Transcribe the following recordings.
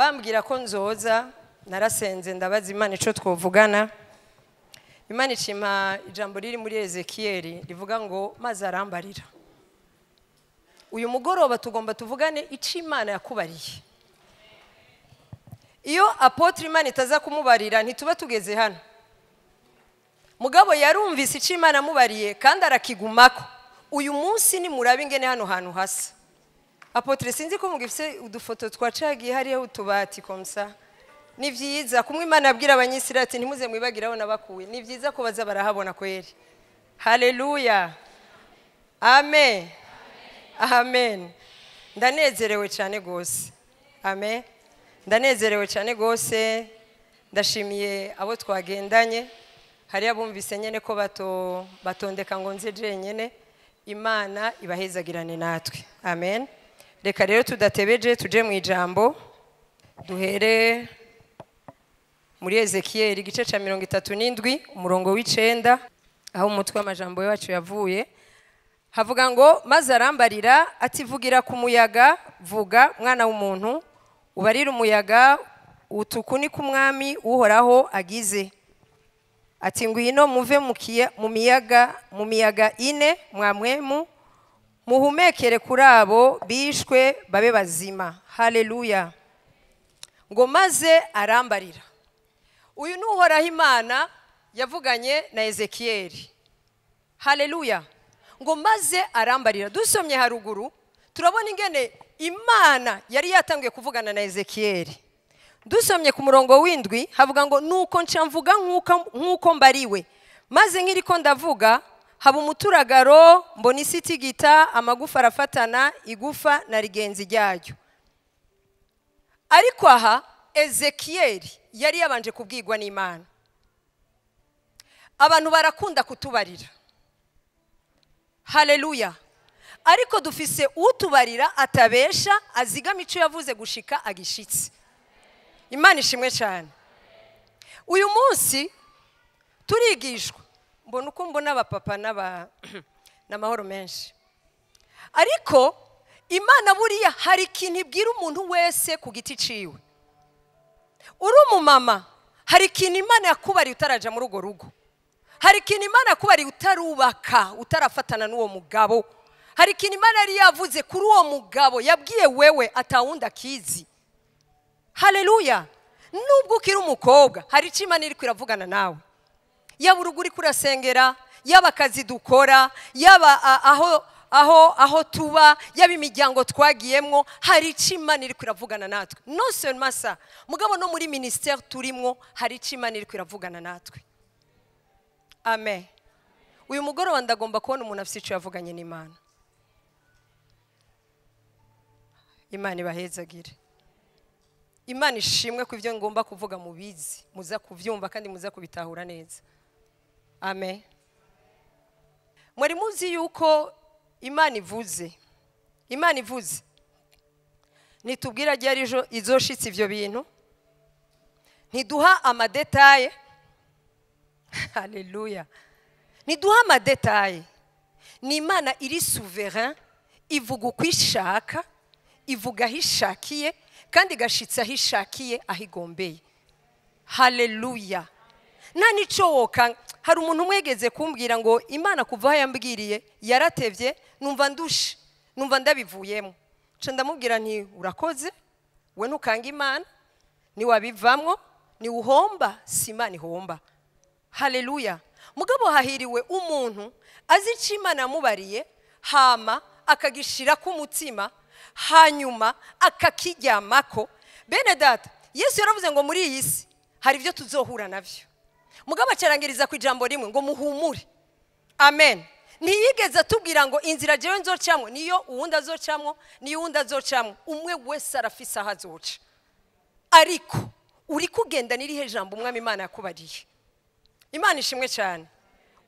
bambwira ko nzoza narasenze ndabaza Imana ico twovugana. Imana icima ijambo riri muri Ezekiyeli rivuga ngo maze arambarira. Uyu mugoroba tugomba tuvugane ico Imana yakubariye. Iyo apotre Imana itaza kumubarira ntituba tugeze hano. Mugabo yarumvise ico Imana amubariye kandi arakigumako. Uyu munsi ni murabe ingene hano hantu hasa. Apotre sinzi ko mugifise udufoto twacagiye hariho utubati komsa. Ni vyiza kumwe Imana abwira abanyisirayeli ati ntimuze mwibagiraho nabakuwe. Ni vyiza ko baza barahabona kweri. Haleluya. Amen. Amen. Ndanezerewe cyane gose. Amen. Ndanezerewe cyane gose. Ndashimiye abo twagendanye. Hari abumvise nyene ko batondeka ngo nze jenyene. Imana ibahezagirane natwe. Amen. Reka rero tudatebeje tuje mu ijambo. Duhere muri Ezekiyeli igice ca 37 umurongo w'9 aho umutwe w'amajambo yacu yavuye. Havuga ngo maze arambarira ati vugira ku muyaga vuga mwana w'umuntu ubarira umuyaga utukuni k'umwami uhoraho agize. Ati ngwino muve mu miyaga ine mwamwemu muhumekere kuri abo bishwe babe bazima. Haleluya. Ngo maze arambarira. Uyu nuhoraho Imana yavuganye na Ezekiyeli. Haleluya. Ngo maze arambarira. Dusomye haruguru turabona ingene Imana yari yatangiye kuvugana na Ezekiyeli. Dusomye ku murongo w'indwi havuga ngo nuko nca mvuga nkuko mbariwe. Maze nkiriko ndavuga haba umuturagaro mbona isi itigita amagufa arafatana igufa na rigenzi ryayo. Ariko aha Ezekiyeli yari yabanje kubwirwa n'Imana. Abantu barakunda kutubarira. Haleluya. Ariko dufise utubarira atabesha azigama ico yavuze gushika agishitse. Imana ishimwe cyane. Uyu munsi turigishwa mbona uko mbona abapapa n'amahoro menshi. Ariko Imana buriya hari ikintu ibwira umuntu wese ku giti ciwe. Uri umumama hari ikintu Imana yakubariye utaraja muri ugo rugo. Hari ikintu Imana yakubariye utarubaka utarafatana n'uwo mugabo. Hari ikintu Imana yari yavuze kuri uwo mugabo yabwiye wewe atawunda kizi. Haleluya. Nubwo ukiri umukobwa hari ico Imana iri kwiravugana nawe. Yaba uruguri kurasengera, yaba akazi dukora, yaba aho tuba, yaba imiryango twagiyemwo, hari ico Imana iri kwiravugana natwe. Non seulement ça, mugabo no muri ministère turimwo hari ico Imana iri kwiravugana natwe. Amen. Uyu mugoroba ndagomba kubona umuntu afite ico yavuganye n'Imana. Imana ibahezagire. Imana ishimwe ku ivyo ngomba kuvuga mubizi, muza kuvyumva kandi muza kubitahura neza. Amen. Mwari muzi yuko Imana ivuze. Imana ivuze. Nitubwira ryari izoshitse ivyo bintu. Ntiduha amadetaye. Haleluya. Ntiduha amadetaye. Ni Imana iri souverain, ivuga uko ishaka, ivuga aho ishakiye kandi gashitsa aho ishakiye aho igombeye. Haleluya. Nta nico woka. Hari umuntu mwegeze kumbwira ngo Imana kuva aho yambwiriye yaratevye numva ndushe numva ndabivuyemo. Nca ndamubwira nti urakoze we ntukanga Imana ni wabivamwo ni uhomba si Imana ihomba. Haleluya. Mugabo hahiriwe umuntu azi ico Imana yamubariye hama akagishira ku mutima hanyuma akakiryamako. Bene data Yesu yaravuze ngo muri iyi si hari ivyo tuzohura navyo. Mugabo cyarangiriza ku ijambo rimwe ngo muhumure. Amen. Ntiyigeze atubwira ngo inzira jewe nzocamwe niyo uwundi azocamwo niyo uwundi azocamwo. Umwe wese arafise aho azoca. Ariko uri kugenda nirihe jambo umwami Imana yakubariye. Imana ishimwe cyane.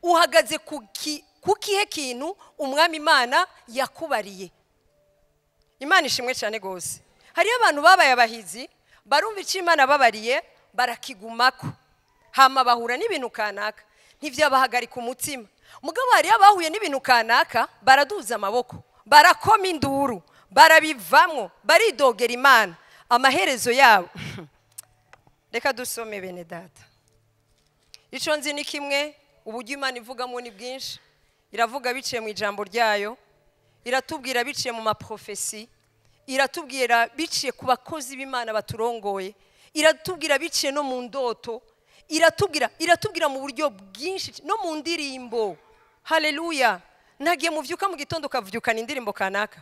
Uhagaze kukihe kintu umwami Imana yakubariye. Imana ishimwe cyane gose. Hariyo abantu babaye abahizi barumva ico Imana babariye barakigumako. Hama bahura n'ibintu kanaka ntivyabahagarika umutima. Mugabo hariyo abahuye n'ibintu kanaka baraduza amaboko barakoma induru barabivamwo baridogera Imana. amaherezo yabo reka dusome bene data. Ico nzi ni kimwe, uburyo Imana ivugamo ni bwinshi. Iravuga biciye mu ijambo ryayo, iratubwira biciye mu maprofesi, iratubwira biciye ku bakozi b'Imana baturongoye, iratubwira biciye no mu ndoto, iratubwira mu buryo bwinshi no mu ndirimbo. Haleluya. Nagiye muvyuka mu gitondo kavyukana indirimbo kanaka,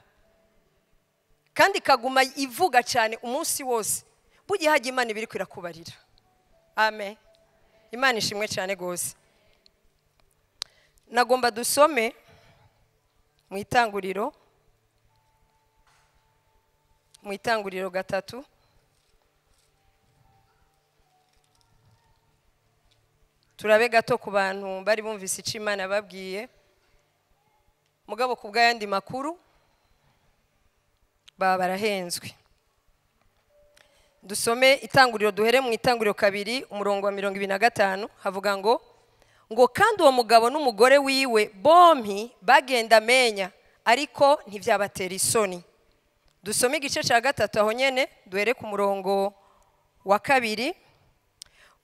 kandi kaguma ivuga cyane umunsi wose. Bugiye haje Imana ibiri kwirakubarira. Amen. Imana ishimwe cyane gose. Nagomba dusome mu itanguriro 3. Turabe gato ku bantu bari bumvise ico Imana babwiye. Mugabo ku bw'ayandi makuru baba barahenzwe. Dusome itanguriro, duhere mu itanguriro 2 umurongo wa 25. Havuga ngo kandi uwo mugabo n'umugore wiwe bompi bagenda menya, ariko ntivyabatera isoni. Dusome igice ca 3 aho nyene, duhere ku murongo wa 2.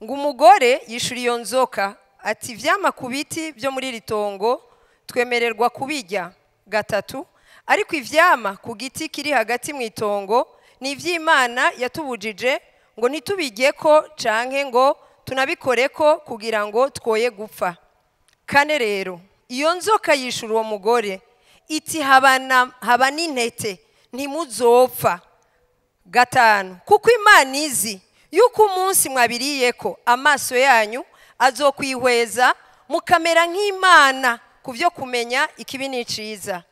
Ngo umugore yishura iyo nzoka ati, vyama ku biti byo muri ritongo twemererwa kubijya. 3. Ariko ivyama ku giti kiri hagati mu itongo ni ivy'Imana yatubujije ngo ntitubijyeko canke ngo tunabikoreko kugira ngo twoye gupfa. 4 rero iyo nzoka yishura uwo mugore iti, haba n'intete ntimuzopfa. 5 kuko Imana izi yuko umunsi mwabiriyeko amaso yanyu azokwihweza mukamera nk'Imana kuvyo kumenya ikibi n'iciza.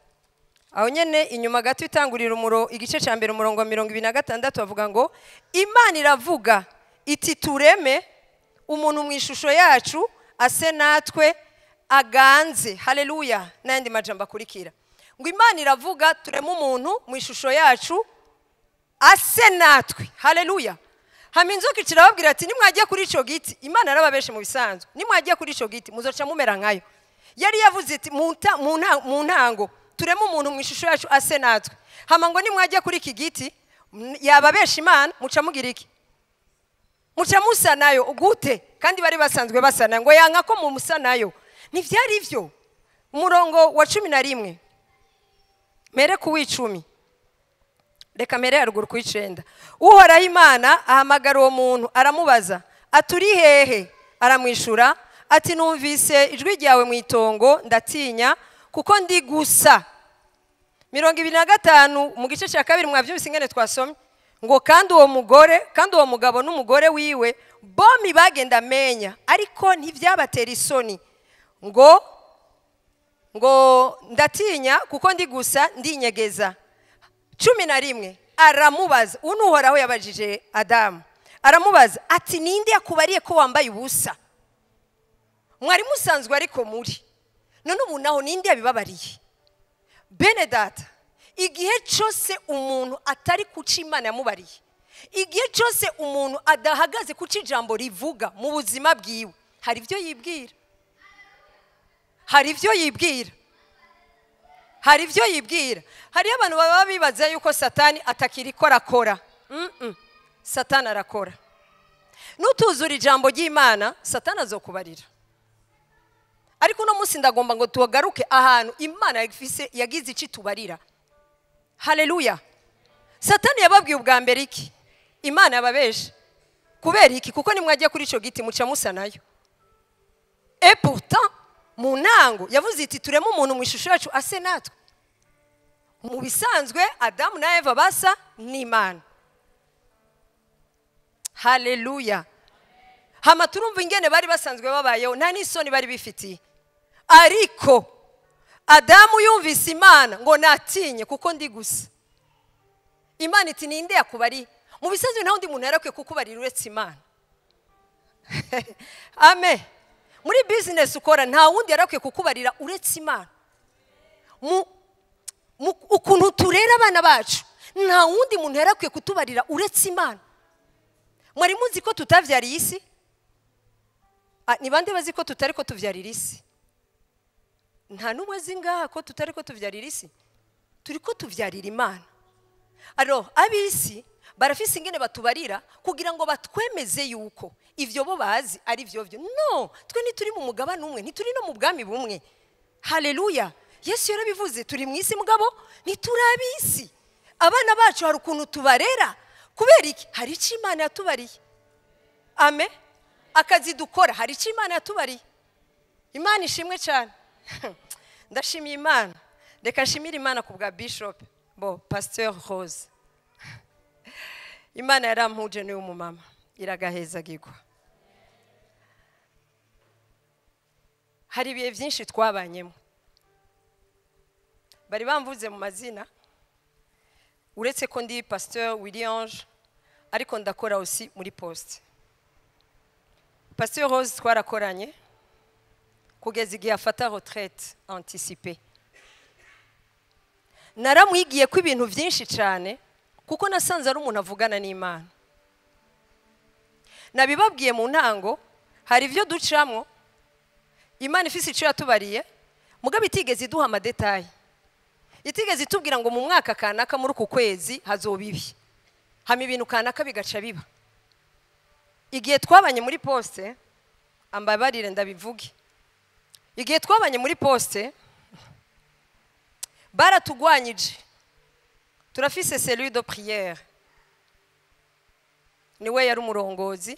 Aho nyene inyuma gato itangurira igice ca mbere umurongo wa 26 bavuga ngo Imana iravuga iti, tureme umuntu mu ishusho yacu ase natwe aganze. Haleluya. Nandi majambo akurikira ngo Imana iravuga tureme umuntu mu ishusho yacu ase natwe. Haleluya. Hama inzoka kirababwira ati, nimwagiye kuri ico giti, Imana arababeshe mu bisanzwe, nimwagiye kuri ico giti muzoca mumera nkayo. Yari yavuze ati mu ntango tureme umuntu mu ishusho yacu ase natwe. Hama ngo nimwagiye kuri iki giti yababesha Imana, muca mugira iki? Muca musa nayo. Gute? Kandi bari basanzwe basana ngo yanka ko mu musa nayo. Ntivyari ivyo. Umurongo wa 11 mere ku 10. Reka mere haruguru ku 9. Uhoraho Imana ahamagara uwo muntu aramubaza, aturi hehe? Aramwishura ati, numvise ijwi ryawe mu itongo ndatinya kuko ndi gusa. 25 mu gice cya 2 mwavyumvise ingene twasomye ngo kandi uwo mugabo n'umugore wiwe bombi bagenda menya, ariko ntivyabatera isoni. ngo ndatinya kuko ndi gusa ndinyegeza. 11 aramubaza, unuhoraho yabajije Adamu, aramubaza ati, ninde yakubariye ko wambaye ubusa? Mwari musanzwe ariko muri none ubu naho ninde yabibabariye? Bene data, igihe cyose umuntu atari kuca Imana yamubariye, igihe cyose umuntu adahagaze kuca ijambo rivuga mu buzima bwiwe, hari ibyo yibwira. Hari abantu baba bibaza yuko Satani atakiri korakora. Satani arakora. Nutuzura ijambo ry'Imana, Satani azokubarira. Ariko no munsi ndagomba ngo tugaruke ahantu Imana yagize iki tubarira. Haleluya. Satani yababwiye ubwa mbere iki? Imana yababeshe. Kubera iki? Kuko nimwagiye kuri ico giti muca musa nayo. Et pourtant mu ntango yavuze iti, tureme umuntu mu ishusho yacu ase natwe. Mu bisanzwe Adamu na Eva basa n'Imana. Haleluya. Hama turumva ingene bari basanzwe babayeho, nta n'isoni bari bifitiye. Ariko Adamu yumvise Imana ngo natinye kuko ndi gusa. Imana iti, ninde yakubari? Mu bisanzwe nta undi muntu yarakwiye kukubarira uretse Imana. Amen. Muri business ukora nta wundi yarakwiye kukubarira uretse Imana. Ukuntu turera abana bacu nta wundi muntu yarakwiye kutubarira uretse Imana. Mwari muzi ko tutavyariye isi? Ni bande bazi ko tutari ko tuvyarira isi? Nta numwe zingaha ko tutari ko tuvyarira isi. Turi ko tuvyarira Imana. Alors abisi barafise ingene batubarira kugira ngo batwemeze yuko ivyo bo bazi ari vyo no twe ntituri mu mugabane umwe ntituri no mu bwami bumwe. Haleluya. Yesu yarabivuze turi mu isi mugabo ntiturabisi. Abana bacu hari ukuntu tubarera kubera iki hari icyo Imana yatubariye. Amen. Akazi dukora hari icyo Imana yatubariye. Imana ishimwe cyane. Ndashimiye Imana. Reka nshimire Imana ku bwa Bishop Pasteur Rose. Imana yarampuje n'uyu mumama iragahezagirwa. Hari ibihe byinshi twabanyemo. Bari bamvuze mu mazina uretse ko ndi Pasteur Williange ariko ndakora aussi muri poste. Pasteur Rose twarakoranye kugeza igihe afata retraite anticipée. Naramwigiye ko ibintu byinshi cyane kuko nasanze ari umuntu avugana n'Imana. Nabibabwiye mu ntango hari ivyo ducamwo Imana ifise icyo yatubariye mugabo itigeze iduha amadetayi. Itigeze itubwira ngo mu mwaka kanaka muri uku kwezi hazobibi. Hama ibintu kanaka bigaca biba. Igihe twabanye muri poste ambabarire ndabivuge. Igihe twabanye muri poste baratugwanyije. Turafise cellule de prière. Niwe yari umurongozi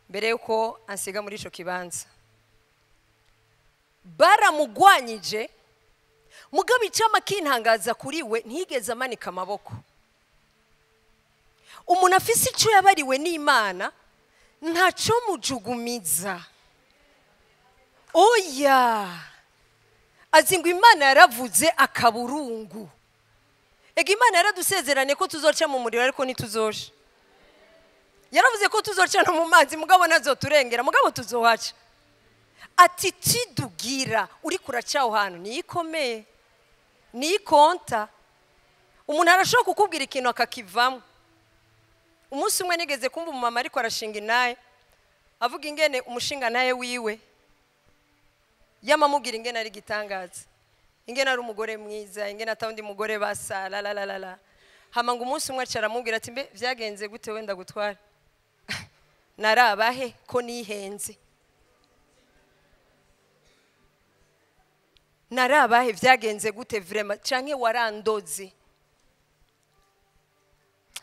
mbere yuko ansiga muri ico kibanza. Baramugwanyije mugabo icama kintangaza kuri we ntigeze amanika amaboko. Umuntu afise ico yabariwe n'Imana ntaco mujugumiza. Oya. Azi ngo Imana yaravuze akaburungu. Ega Imana yaradusezeranye ko tuzoca mu muriro ariko ntituzosha. Yaravuze ko tuzoca no mu mazi mugabo nazoturengera mugabo tuzohaca. Attitude ugira uri kuracaho hano niyikomeye. Niyikonta. Umuntu arashobora kukubwira ikintu akakivamo. Umunsi umwe nigeze kumva umumama ariko arashinga inaye avuga ingene umushinga naye wiwe yamamubwira ingene ari gitangaza. Ingene ari umugore mwiza, ingene atawundi mugore basa la la la la. Hama ngo umunsi umwe acaramubwira ati mbe vyagenze gute wenda gutwara? Narabahe ko nihenze. Narabahe vyagenze gute vraiment canke warandoze.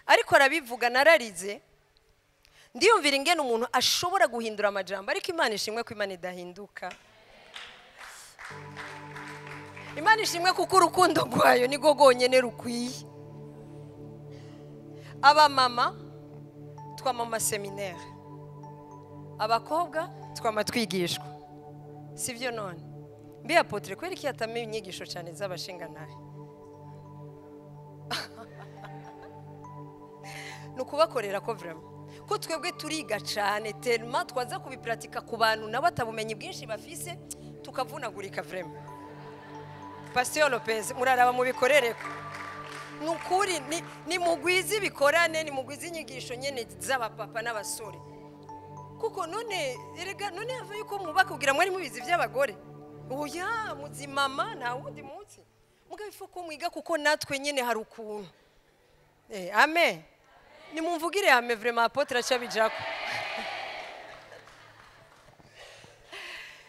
Ariko arabivuga nararize. Ndiyumvira ingene umuntu ashobora guhindura amajambo ariko Imana ishimwe ko Imana idahinduka. Imana ishimwe kuko urukundo rwayo nigo gonyene rukwiye. Aba mama twamama seminaire. Abakobwa twama twigishwa. Sivyo none. Mbi apotre kweri ki atamenye inyigisho cyane z'abashinga naye. Nukubakorera ko vraiment. Ko twebwe turiga cyane tellement twaza kubipratika ku bantu nabo atabumenyi bwinshi bafise tukavunagurika vraiment. Pasteur Lopez muraraba mu bikorereko. Nukuri ni mugwizi bikorane ni mugwizi inyigisho nyene z'abapapa n'abasore. Kuko none erega none ava yuko mubaka kugira mwari mubizi by'abagore. Oya muzimama nta wundi munsi. Mugabe foko mwiga kuko natwe nyene hari ukuntu. Amen. Ni mumvugire ame vraiment apotre acabijako.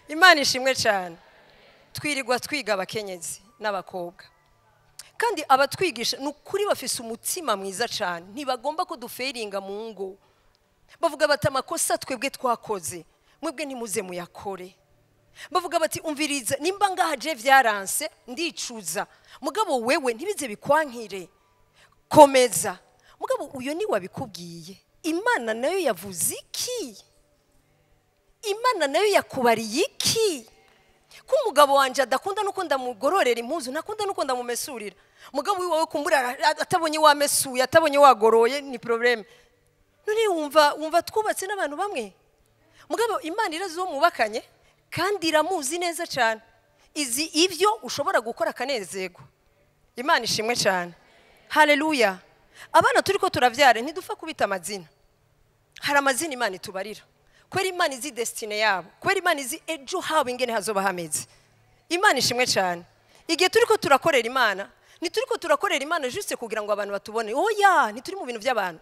Imana ishimwe cyane. Twirirwa twiga abakenyezi n'abakobwa. Kandi abatwigisha nukuri bafise umutima mwiza cyane. Ntibagomba ko duferinga mu ngo. Bavuga bati amakosa twebwe twakoze. Mwebwe ntimuze muyakore. Bavuga bati umviriza nimba ngaha je vyaranse ndicuza. Mugabo wewe ntibize bikwankire. Komeza. Mugabo uyo ni wabikubwiye. Imana nayo yavuze iki? Imana nayo yakubariye iki? Ko umugabo wanje adakunda nuko ndamugororera impuzu nakunda nuko ndamumesurira. Mugabo wiwe kumbura atabonye wamesuye atabonye wagoroye ni problem. Nuri wumva twubatse n'abantu bamwe. Mugabo Imana irazo mubakanye kandi iramuzi neza cyane. Izi ivyo ushobora gukora kanezego. Imana ishimwe cyane. Haleluya. Abana turiko turavyare ntidufa kubita amazina. Hari amazina Imana itubarira. Kweri Imana izi destiny yabo. Kweri Imana izi ejo habo ingene hazoba hameze. Imana ishimwe cyane. Igihe turiko turakorera Imana Ntituriko turakorera Imana juste kugira ngo abantu batubone. Oya, ntituri mu bintu by'abantu.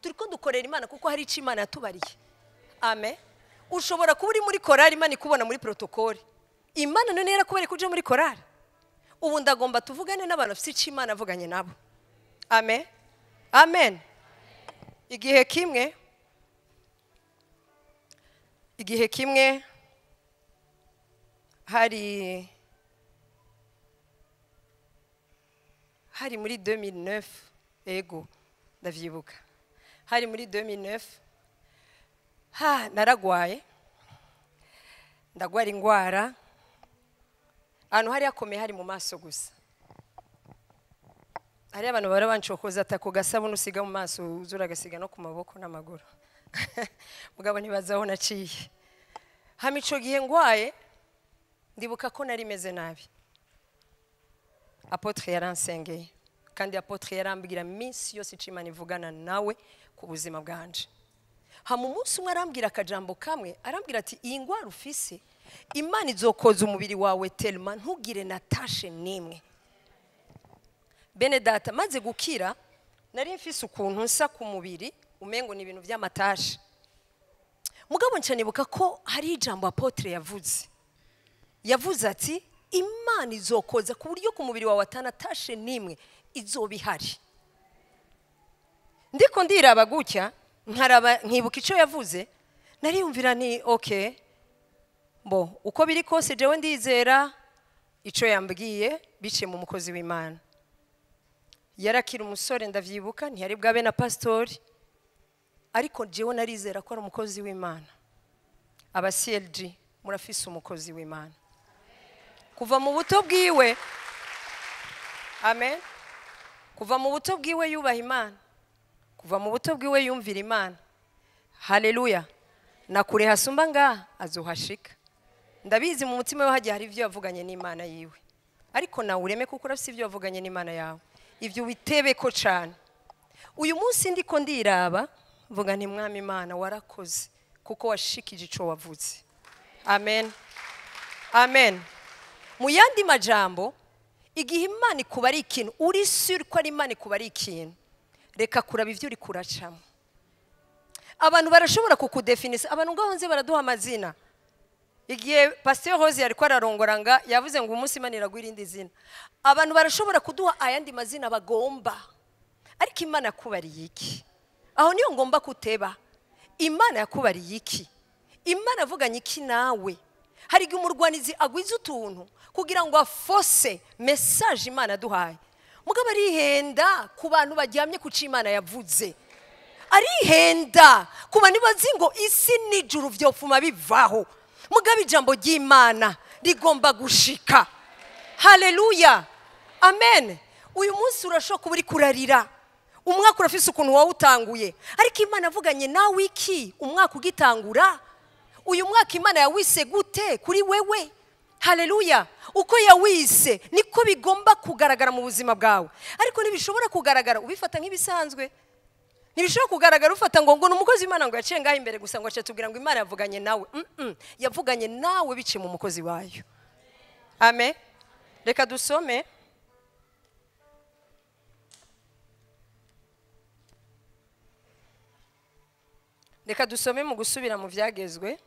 Turiko dukorera Imana kuko hari icyo Imana yatubariye. Amen. Ushobora kuba uri muri korali Imana ikubona muri protokole. Imana none yarakubariye kuja muri korali. Ubu ndagomba tuvugane n'abantu bafite icyo Imana avuganye nabo. Amen. Amen. Igihe kimwe hari muri 2009 ego ndavyibuka. Hari muri 2009 naragwaye ndagwara ingwara ahantu hari hakomeye hari mu maso gusa. Hari abantu barabancokoza atako gasabuni usiga mu maso uzura gasiga no ku maboko n'amaguru. Mugabo ntibazaho naciye. Hamico gihe ngwaye ndibuka ko nari meze nabi. Apotre yaransengeye kandi apotre yarambwira minsi yose Imana ivugana nawe ku buzima bwanje. Hamu munsi umwe arambwira akajambo kamwe arambwira ati iyi ngwara ufise Imana izokoza umubiri wawe telma ntugire na tashe nimwe. Bene data maze gukira nari mfise ukuntu nsa ku mubiri umengo ni ibintu by'amatashe. Mugabo ncanibuka ko hari ijambo apotre yavuze ati Imana izokoza ku buryo ku mubiri wawe atanatashe nimwe izobihari. Ndiko ndiraba gutya nkibuka icyo yavuze nariyumvira ni okay bo uko biri kose jewe ndizera icyo yambwiye bice mu mukozi w'Imana. Yarakira umusore ndavyibuka ntiyari bwabe na pastori ariko jewe narizera ko ari umukozi w'Imana. Aba CLG murafise umukozi w'Imana kuva mu buto bwiwe. Amen. Kuva mu buto bwiwe yubaha Imana, kuva mu buto bwiwe yumvira Imana. Haleluya. Nakure hasumba nga azohashika. Ndabizi mu mutima we hagiye hari ivyo yavuganye n'Imana yiwe, ariko nawe ureme kuko urafise ivyo yavuganye n'Imana yawe, ivyo witebeko cyane. Uyu munsi ndiko ndiraba mvuga nti Mwami Imana warakoze kuko washikije ico wavuze. Amen. Amen. Mu yandi majambo igihe Imana ikubari ikintu uri sure ko ari Imana ikubari ikintu, reka kuraba ivyo uri kuracamo. Abantu barashobora kukudefinisa, abantu ngahonze baraduha amazina. Igihe Pasteur Rose yari kwararongoranga yavuze ngo umunsi Imana iragwira indi zina. Abantu barashobora kuduha ayandi mazina bagomba, ariko Imana yakubariye iki? Aho niyo ngomba kuteba. Imana yakubariye iki? Imana avuganye iki nawe? Hari igihe umurwanizi agwiza utuntu kugira ngo afose message Imana duhaye. Mugabo arihenda ku bantu bagihamye ku Imana yavuze. Arihenda ku bantu bazi ngo isi n'ijuru vyofuma bivaho. Mugabo ijambo ry'Imana rigomba gushika. Haleluya. Amen. Uyu munsi urashoka uri kurarira. Umwaka urafise ukuntu wawe utanguye, ariko Imana avuganye nawe iki umwaka ugitangura? Uyu mwaka Imana yawise gute kuri wewe? Haleluya. Uko yawise niko bigomba kugaragara mu buzima bwawe, ariko nibishobora kugaragara ubifata nk'ibisanzwe. Nibishobora kugaragara ufata ngo n'umukozi Imana ngo yaciye ngaho imbere gusa ngo ace tubwira ngo Imana yavuganye nawe. Yavuganye nawe bice mu mukozi wayo. Amen. Reka dusome mu gusubira mu vyagezwe.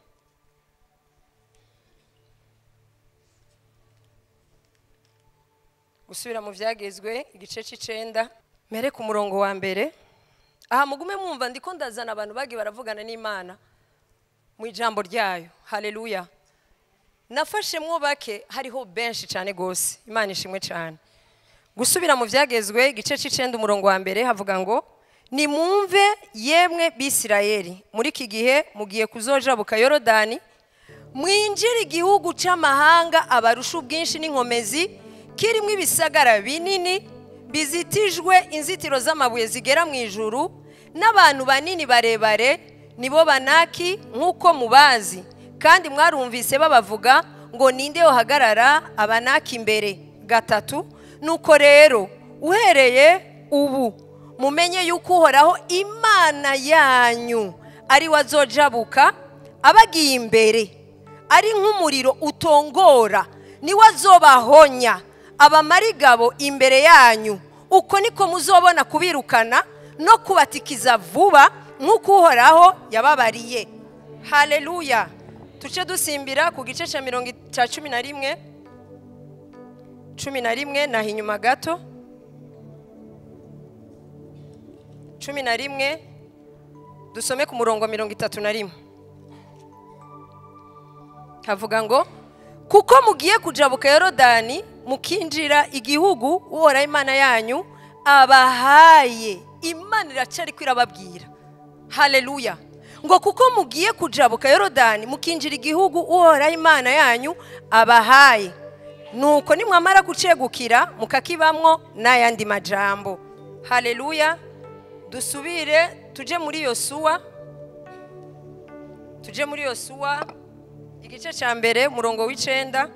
Gusubira mu vyagezwe igice c'9 mere ku murongo wa mbere. Aha mugume mwumva ndiko ndazana abantu bagi baravugana n'Imana mu ijambo ryayo. Haleluya. Nafashe mwo bake hariho benshi cyane gose. Imana ishimwe cyane. Gusubira mu vyagezwe igice c'9 umurongo wa mbere havuga ngo ni mumve yemwe Bisirayeli muri iki gihe mugiye kuzojabuka Yorodani mwinjira igihugu c'amahanga abarusha ubwinshi n'inkomezi kirimo ibisagara binini bizitijwe inzitiro z'amabuye zigera mu ijuru n'abantu banini barebare nibo Banaki nkuko mubazi, kandi mwarumvise babavuga ngo ninde yohagarara Abanaki imbere. 3 Nuko rero uhereye ubu mumenye yuko Uhoraho Imana yanyu ari wazojabuka abagiye imbere, ari nk'umuriro utongora ni wazobahonya abamarigabo imbere yanyu, uko niko muzobona kubirukana no kubatikiza vuba nk'uko Uhoraho yababariye. Haleluya. Tuce dusimbira ku gice cya 11 naho inyuma gato. 11 dusome ku murongo 31. Havuga ngo, kuko mugiye kujabuka Yorodani mukinjira igihugu Uhoraho Imana yanyu abahaye. Imana iracari kwirababwira. Haleluya. Ngo kuko mugiye kujabuka Yorodani mukinjira igihugu Uhoraho Imana yanyu abahaye, nuko nimwamara gucegukira mukakibamwo n'ayandi majambo. Haleluya. Dusubire tuje muri Yosuwa. Igice cya mbere umurongo w'9.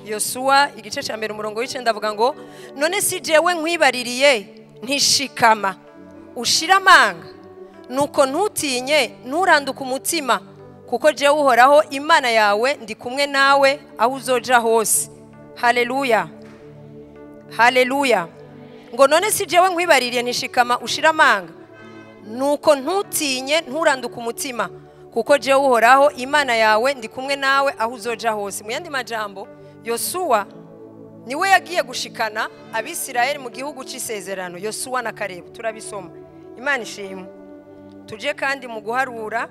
Yosuwa igice cya mbere umurongo w'9 avuga ngo, none si jewe nkwibaririye ntishikama ushira amanga, nuko ntutinye nturanduke umutima, kuko jewe Uhoraho Imana yawe ndi kumwe nawe aho uzoja hose. Haleluya. Haleluya. Ngo none si jewe nkwibaririye ntishikama ushira amanga, nuko ntutinye nturanduke umutima, kuko jewe Uhoraho Imana yawe ndi kumwe nawe aho uzoja hose. Mu yandi majambo, Yosuwa niwe yagiye gushikana Abisirayeli mu gihugu c'isezerano. Yosuwa na Kalebu turabisoma. Imana ishimwe. Tuje kandi mu guharura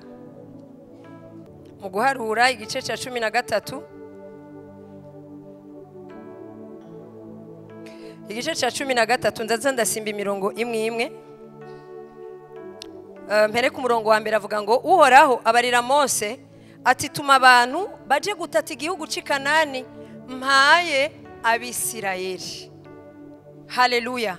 igice cya 13. Igice cya 13 ndaza ndasimba imirongo imwe. Mpere ku murongo wa mbere avuga ngo, Uhoraho abarira Mose ati, tuma abantu baje gutata igihugu c'i Kanani mpaye Abisirayeli. Haleluya.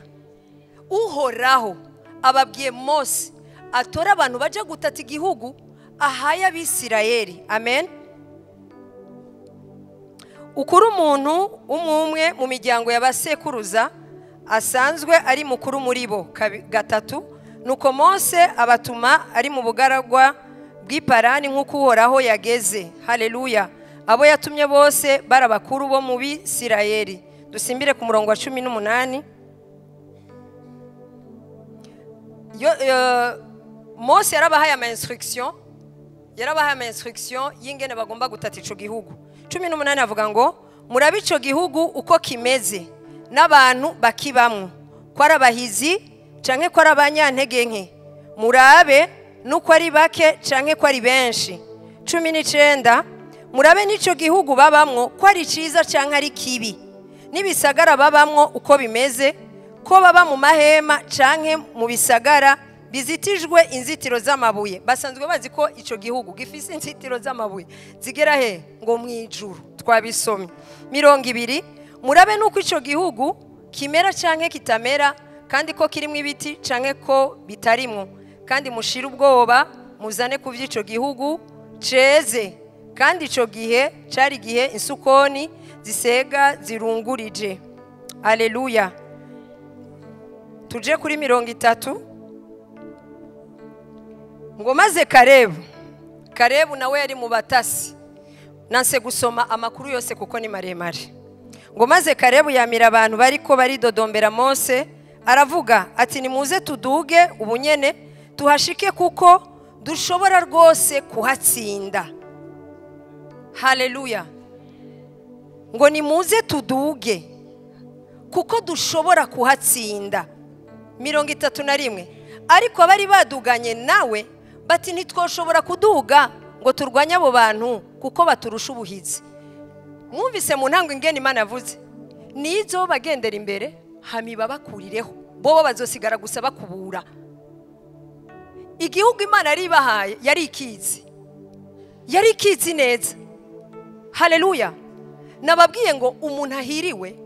Uhoraho ababwiye Mose atora abantu baje gutata igihugu ahaye Abisirayeli. Amen. Ukuri umuntu umwe mu miryango y'abasekuruza asanzwe ari mukuru muri bo. 3. Nuko Mose abatuma ari mu bugaragwa bw'iparani nk'uko Uhoraho yageze. Haleluya. Abo yatumye bose barabakuru bo mu Bisirayeli. Dusimbire ku murongo wa 18. Mose yarabahaye ama instruction y'ingene bagomba gutata ico gihugu. 18 avuga ngo, murabe ico gihugu uko kimeze n'abantu bakibamwe, ko arabahizi canke ko arabanyantege nke, murabe nuko ari bake canke ko ari benshi. 19 murabe n'ico gihugu babamwo ko ari ciza canke ari kibi, n'ibisagara babamwo uko bimeze, ko baba mu mahema canke mu bisagara bizitijwe inzitiro z'amabuye. Basanzwe bazi ko ico gihugu gifise inzitiro z'amabuye zigera he ngo mwijuru. Twabisomye. 20 murabe nuko ico gihugu kimera canke kitamera, kandi ko kirimwe ibiti canke ko bitarimwo, kandi mushira ubwoba muzane ku vy'ico gihugu ceze. Kandi ico gihe cari gihe insukoni zisega zirungurije. Haleluya. Tuje kuri 30. Ngo maze Kalebu nawe yari mu batasi. Nanse gusoma amakuru yose kuko ni maremare. Ngo maze Kalebu yamira abantu bariko baridodombera Mose, aravuga ati, nimuze tuduge ubunyene tuhashike kuko dushobora rwose kuhatsinda. Haleluya. Ngo nimuze tuduge kuko dushobora kuhatsinda. 31. Ariko abari baduganye nawe bati, ntitwoshobora kuduga ngo turwanye abo bantu kuko baturusha ubuhizi. Mwumvise mu ntango ingene Imana yavuze, nizo bagendera imbere hamiba bakurireho, bobo bazosigara gusa bakubura. Igihugu Imana yari bahaye yari ikizi neza. Haleluya. Nababwiye ngo umuntu ahiriwe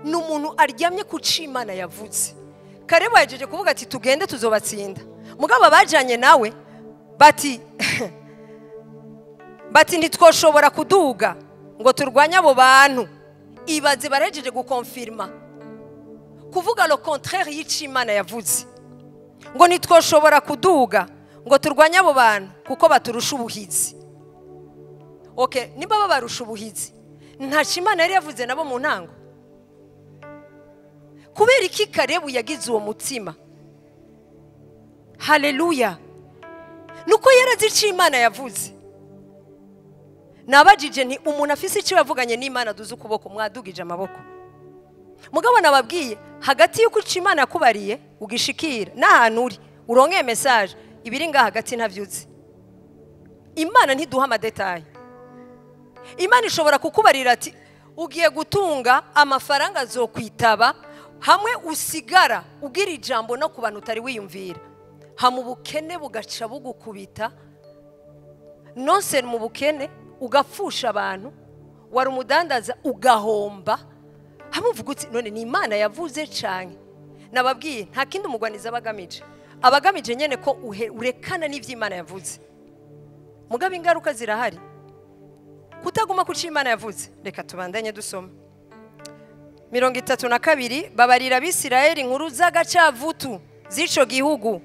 ni umuntu aryamye ku Imana yavuze. Kalebu yajeje kuvuga ati, tugende tuzobatsinda. Mugabo bajanye nawe bati ntitwoshobora kuduga ngo turwanye abo bantu. Ibaze barejeje gukonfirma kuvuga le contraire y'icyo Imana yavuze, ngo ntitwoshobora kuduga ngo turwanye abo bantu kuko baturusha ubuhizi. Okay, niba babarusha ubuhizi, nta Imana yari yavuze nabo mu ntango. kubera iki Kalebu yagize uwo mutima? Haleluya. Nuko yarazi icyo Imana yavuze. Nabajije nti umuntu afise icyo yavuganye n'Imana duze ukuboko mwadugije amaboko. Mugabo nababwiye hagati y'uko icyo Imana yakubariye ugishikira n'ahantu uri uronkeye message ibiri nga hagati ntavyuzi. Imana ntiduha amadetaye. Imana ishobora kukubarira ati ugiye gutunga amafaranga azokwitaba hamwe usigara ugira ijambo no ku bantu utari wiyumvira. Hamu bukene bugaca bugukubita nonse mu bukene ugapfusha abantu wari umudandaza ugahomba. Hamuvuga uti none ni Imana yavuze canke? Nababwiye nta kindi umugwaniza abagamije nyene ko urekana n'ivy'Imana yavuze. Mugabo ingaruka zirahari. Kutaguma kuci Imana yavuze. Reka tubandanye dusoma 32 babarira Abisirayeli inkuru z'agacavutu z'ico gihugu.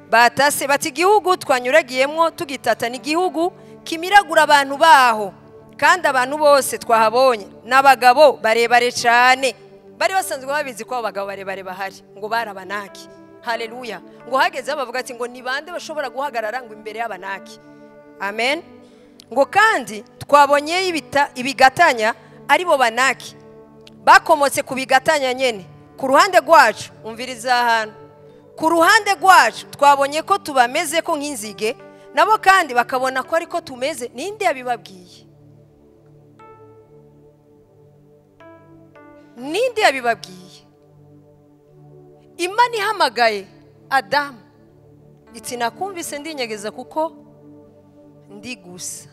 Batase bati igihugu twanyuragiyemwo tugitatana igihugu kimiragura abantu baho, kandi abantu bose twahabonye n'abagabo barebare cyane. Bari basanzwe babizi ko abagabo barebare bahari ngo barabanaki. Haleluya. Ngo hageze bavuga ati ngo ni bande bashobora guhagarara ngo imbere y'abanaki. Amen. Ngo kandi twabonye ibigatanya ari bo banaki bakomotse ku bigatanya nyene. Ku ruhande rwacu umviriza ahantu, ku ruhande rwacu twabonye ko tubameze ko nk'inzige, nabo kandi bakabona ko ariko tumeze. Ninde yabibabwiye? Ninde yabibabwiye? Imana ihamagaye Adamu iti nakumvise ndinyegeza kuko ndi gusa.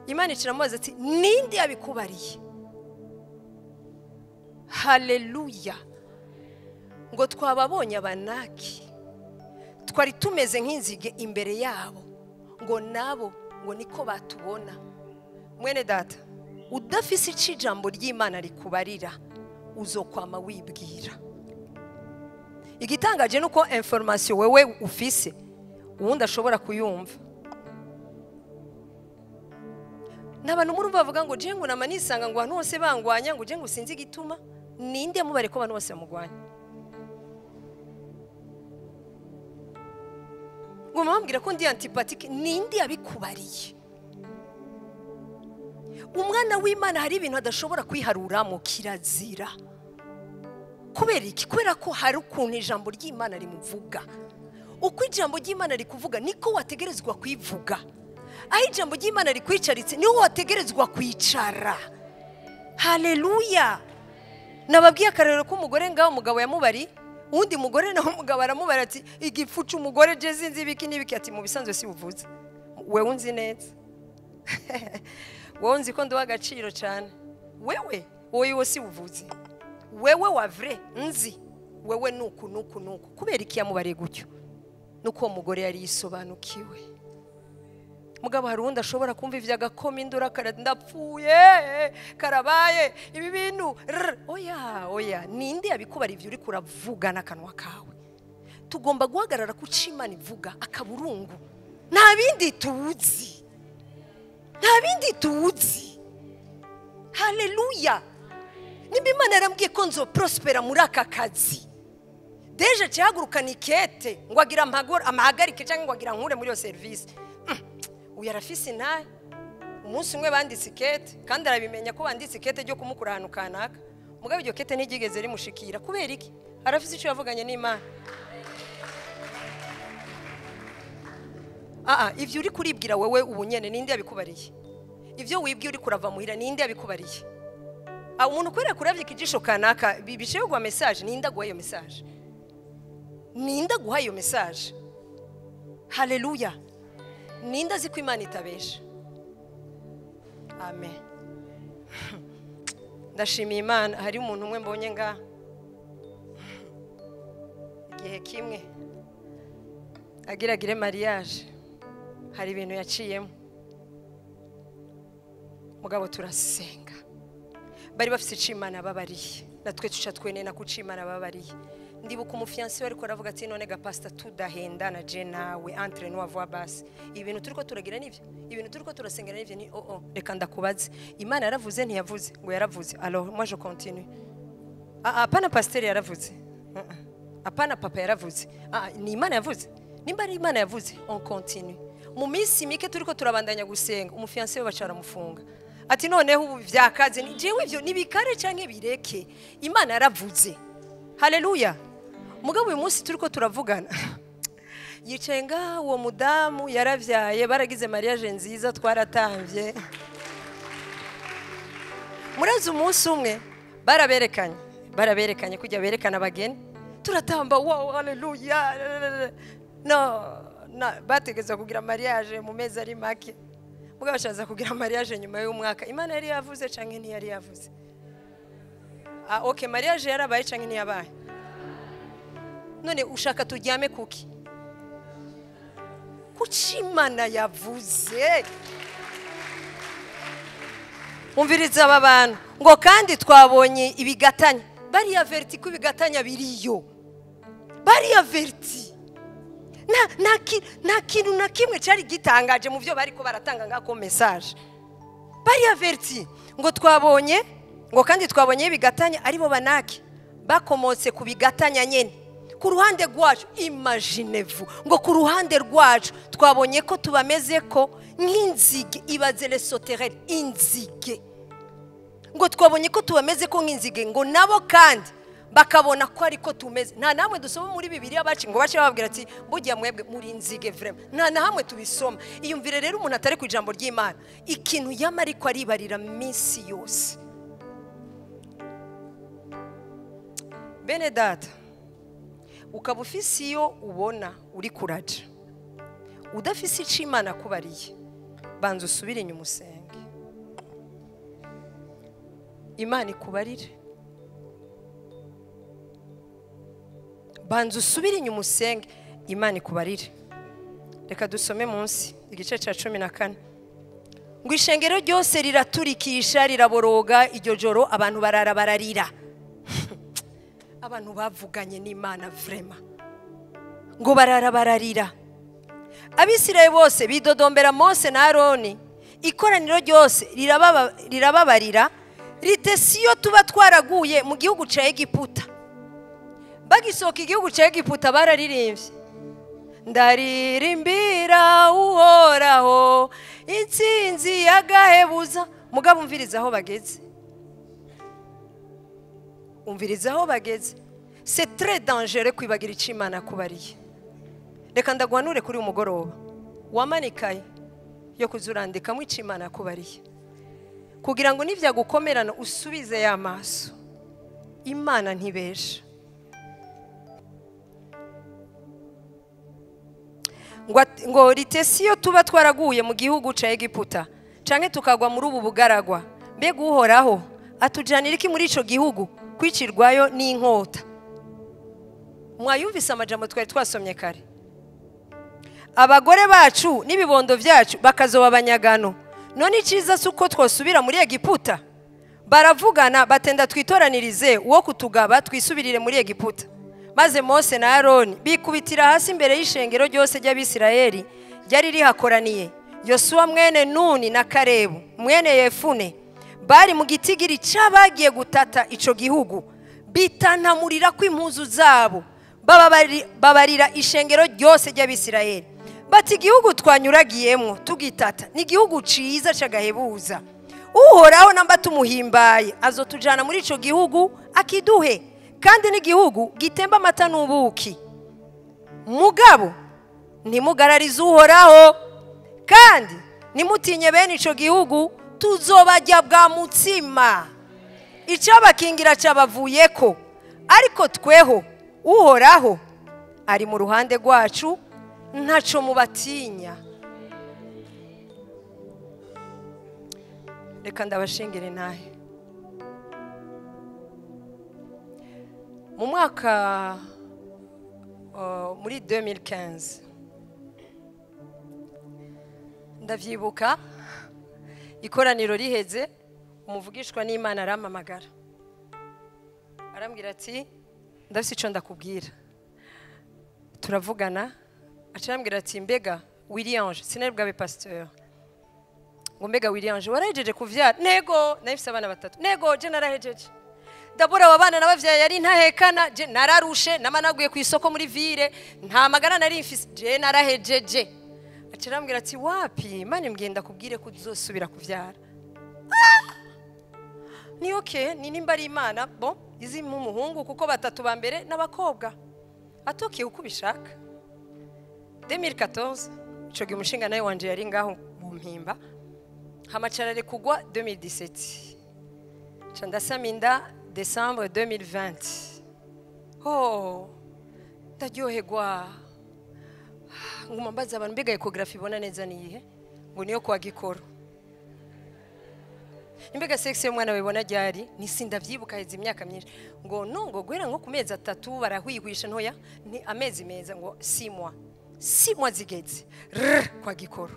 Imana iciramubaza ati ninde yabikubariye? Haleluya. Ngo twababonye abanaki twari tumeze nk'inzige imbere yabo, ngo nabo ngo niko batubona. Mwene data, udafise ijambo ry'Imana rikubarira uzokwama wibwira. Igitangaje nuko information wewe ufise uwundi ashobora kuyumva. N'abantu murumva bavuga ngo je ngo namanisanga ngo abantu bose bangwanya ngo je ngo sinzi gituma. Ninde mubare ko abantu bose bamugwanya? Ngo mambwira ko ndi antipathique. Ninde yabikubariye? Umwana w'Imana hari ibintu adashobora kwiharura mu kirazira. Kubera iki? Kubera ko hari ukuntu ijambo ry'Imana rimuvuga. Uko ijambo ry'Imana rikuvuga niko wategerezwa kwivuga. Aho ijambo ry'Imana rikwicaritse niho wategerezwa kwicara. Haleluya. Nababwiye akarero ko umugore ngaho umugabo yamubari, undi mugore naho umugabo aramubara ati igifucu umugore je zinzi biki nibiki, ati mu bisanzwe si uvuze. Wewe unzi neza. Wewe unzi ko ndo agaciro cyane. Wowe si uvuze. Wewe wa vrai nzi. Wewe nuku. Kubera iki yamubariye gutyo? Nuko umugore yari yisobanukiwe. Mugabo hari undi ashobora kumva ivy'agakoma indura ndapfuye karabaye ibi bintu. Oya, ninde yabikubara ivyo uri kuravuga n'akanwa kawe? Tugomba guhagarara ku Imana ivuga akaburungu. Nta bindi tuzi. Haleluya. Nimba Imana yarambwiye ko nzo prospera muri aka kazi, deje cyagurukana ikete ngo agira amahagarike cyangwa ngo agira nkure muri yo service. Uyarafise naye umunsi umwe banditse ikete, kandi arabimenya ko banditse ikete ryo kumukura ahantu kanaka. Mugabo iryo kete ntigigeze rimushikira. Kubera iki? Arafise icyo yavuganye n'Imana. Ivyo uri kuribwira wewe ubunyene ninde yabikubariye? Ivyo wibwiye uri kurava muhira ninde yabikubariye? Umuntu kwera kuravyika ijisho kanaka bibishe gwa message, ninde guha iyo message? Ninde guha iyo message? Haleluya. Ninde azi ko Imana itabesha? Amen. Ndashimiye Imana. Hari umuntu umwe mbonye nga igihe kimwe agiragire mariage, hari ibintu yaciyemo. Mugabo turasenga, bari bafite icimana babariye, natwe tuca twenena ku cimana babariye. Ndibuka umufiancé ariko aravuga ati none ga pastor tudahenda na je nawe entre nous avoir basi ibintu turiko turagira nivyo, ibintu turiko turasengera nivyo. Ni reka ndakubaze, Imana yaravuze ntiyavuze? Ngo yaravuze. Alors moi je continue. apana pasiteri yaravuze, apana papa yaravuze, ni Imana yavuze. Nimba ari Imana yavuze, on continue. Mu minsi mike turiko turabandanya gusenga, umufiancé we bacara mufunga. Ati noneho ubu vyakaze, jewe ivyo nibikare canke bireke, Imana yaravuze. Haleluya. Mugabo uyu munsi turiko turavugana, yicaye ngaho uwo mudamu yaravyaye, baragize mariage nziza, twaratamvye. Murazi umunsi umwe baraberekanye kujya berekana abageni, turatamba, wow, haleluya. No, bategeza kugira mariage mu mezi ari make, mugabo bashaza kugira mariage nyuma y'umwaka. Imana yari yavuze canke ntiyari yavuze? Okay, mariage yarabaye canke ntiyabaye? None ushaka turyame kuki? Kuki Imana yavuze? Umviriza aba bantu ngo kandi twabonye ibigatanya. Bariya verti ku bigatanya biriyo. Bariya verti. Nta kintu na kimwe cyari gitangaje mu byo bariko baratanga ngako message. Bariya verti ngo twabonye, ngo kandi twabonye ibigatanya aribo banaki bakomotse ku bigatanya nyene. Ku ruhande rwacu, imaginez-vous, ngo ku ruhande rwacu twabonye ko tubameze ko nk'inzige, ibaze les sauterelles, inzige. Ngo twabonye ko tubameze ko nk'inzige, ngo nabo kandi bakabona ko ariko tumeze. Nta namwe dusoma muri Bibiliya baci ngo bace bababwira ati burya mwebwe muri inzige vraiment. Nta na hamwe tubisoma. Iyumvire rero umuntu atari ku ijambo ry'Imana, ikintu yama ariko aribarira minsi yose. Bene data, ukaba ufise iyo ubona uri kuraja, udafise ico Imana kubariye, banza usubire inyuma usenge, Imana ikubarire. Banza usubire inyuma usenge, Imana ikubarire. Reka dusome munsi igice ca 14. Ngo ishengero ryose riraturikisha riraboroga, iryo joro abantu barara bararira. Abantu bavuganye n'Imana vraiment. Ngo barara bararira. Abisirayeli bose bidodombera Mose na Aroni, ikoraniro ryose rirababarira, ritesiyo tuba twaraguye mu gihugu ca Egiputa. Bagisoka igihugu ca Egiputa bararirimbye, ndaririmbira uhoraho intsinzi yagahebuza. Mugabo umviriza aho bageze, umviriza aho bageze. C'est très dangereux kwibagira ico Imana kubariye. Reka ndagwanure kuri umugoroba wamanikaye yo kuzurandika mu ico Imana kubariye, kugira ngo nivyagukomerana usubize ya maso. Imana ntibesha. Ngo ritesiyo tuba twaraguye mu gihugu ca Egiputa canke tukagwa muri ubu bugaragwa, mbega uhoraho atujanira iki muri ico gihugu kwicirwayo n'inkota? Mwayumvise amajambo twari twasomye kare. Abagore bacu n'ibibondo vyacu bakazoba abanyagano. None iciza suko twosubira muri Egiputa? Baravugana batenda twitoranirize uwo kutugaba twisubirire muri Egiputa. Maze Mose na Aroni bikubitira hasi imbere y'ishengero ryose ry'Abisirayeli ryari rihakoraniye. Yosuwa mwene Nuni na Karebu mwene Yefune bari mu gitigiri c'abagiye gutata ico gihugu, bitanamurira kw'impuzu zabo, babarira ishengero ryose ry'Abisirayeli bati igihugu twanyuragiyemwo tugitata ni igihugu ciza c'agahebuza. Uhoraho namba tumuhimbaye azotujana muri ico gihugu akiduhe, kandi n'igihugu gitemba amata n'ubuki. Mugabo ntimugararize Uhoraho, kandi nimutinye bene ico gihugu, tuzobajya bwa mutsima. Icabakingira cabavuyeko, ariko tweho Uhoraho ari mu ruhande rwacu, ntaco mubatinya. Reka ndabashingire nahe. Mu mwaka muri 2015 ndavyibuka ikoraniro riheze, umuvugishwa n'Imana aramamagara arambwira ati ndafise ico ndakubwira. Turavugana, acambwira ati mbega Williange, sinari bwabe pasteur, ngo mbega Williange warahejeje kuvyara? Nego, nafise abana batatu. Nego je narahejeje. dabura aba bana nabavyaye yari ntahekana je nararushe namanaguye ku isoko muri ville nta magara nari mfise je narahejeje acirambwira ati wapi mani mgenda kubwire ko uzosubira kuvyara ni okay ni nimba ari imana bon izi mu muhungu kuko batatu ba mbere n'abakobwa atokiye uko bishaka 2014 ico gihe umushinga nawe wanje yari ngaho mu mpimba hamacarare kugwa 2017 chandasaminda décembre 2020 oh ndaryoherwa nguma mbaza abantu mbega ecography ibona neza niyihe ngo niyo kwa Gikoro imbega sex y'umwana wibona ryari nisinda vyibuka heze imyaka myinshi ngo ngo gwera nko ku mezi 3 barahwihwisha ntoya ni amezi meza ngo 6 mois zigeze kwa Gikoro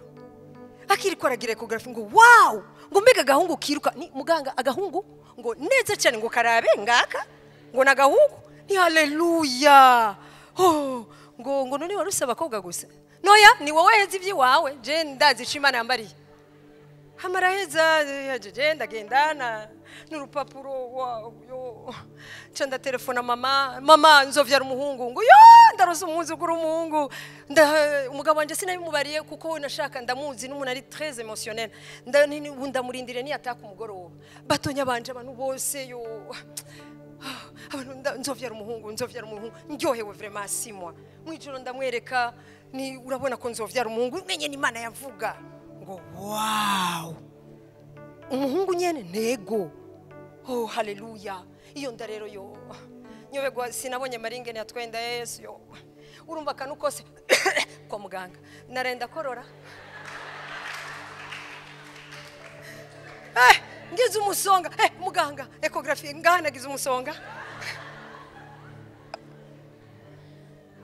akiri koragira ecography ngo wow ngo mbega gahungu kiruka ni muganga agahungu ngo neza cyane ngo karabe ngaka ngo nagahungu ni haleluya oh ngo none warusaba abakobwa gusa noya ni wowe hezi ivyi wawe je ndazi cimana yambariye hamara heza je ndagendana n'urupapuro yo canda telefona mama nzovyara umuhungu ngo yo ndaroza umuzi kuri umuhungu umugabo wanje sinabimubariye kuko nashaka ndamuzi n'umuntu ari très émotionnel ndamurindire ni ataka umugoroba batonya banje abantu bose yo abantu nzovyara umuhungu ndyohewe vraiment 6 mois mwijoro ndamwereka ni urabona ko nzovyara umuhungu menye ni Imana yavuga ngo wow umuhungu nyene nego oh haleluya iyo nda rero yo nyobegwa sinabonye maringene yatwenda Yesu yo urumva kanu kose kwa muganga narenda korora ngize umusonga muganga ecography ngahanagize umusonga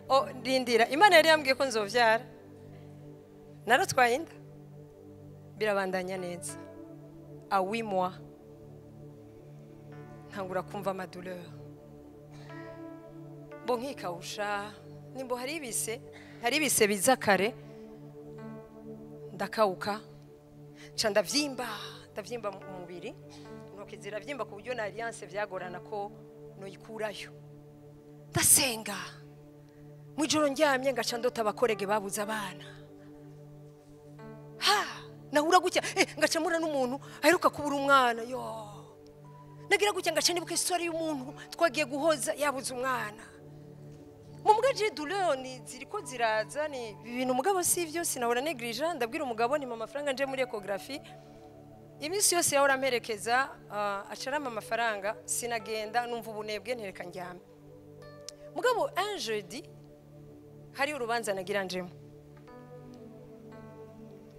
oh ndindira Imana yari yambwiye ko nzovyara naratwaye inda birabandanya neza a 8 mois ntangura kumva amaduleur bo nkikausha nimbo hari ibise biza kare ndakauka ca ndavyimba mu mubiri intoki ziravyimba ku buryo na alliance vyagorana ko noyikurayo ndasenga mwijoro ndyamye ngaca ndota abakorege babuza abana nahura gutya ngaca mura n'umuntu aheruka kubura umwana yo nagira gutya ngaca nibuka histoire y'umuntu twagiye guhoza yabuze umwana mu mugaje douleur ni ziriko ziraza ni ibintu umugabo sivyo sinahora neglige ndabwira umugabo ni mama faranga nje muri ecography imisi yose yahora mperekeza acarama amafaranga sinagenda numva ubunebwe ntereka njyame mugabo un jeudi hari urubanza nagira njemo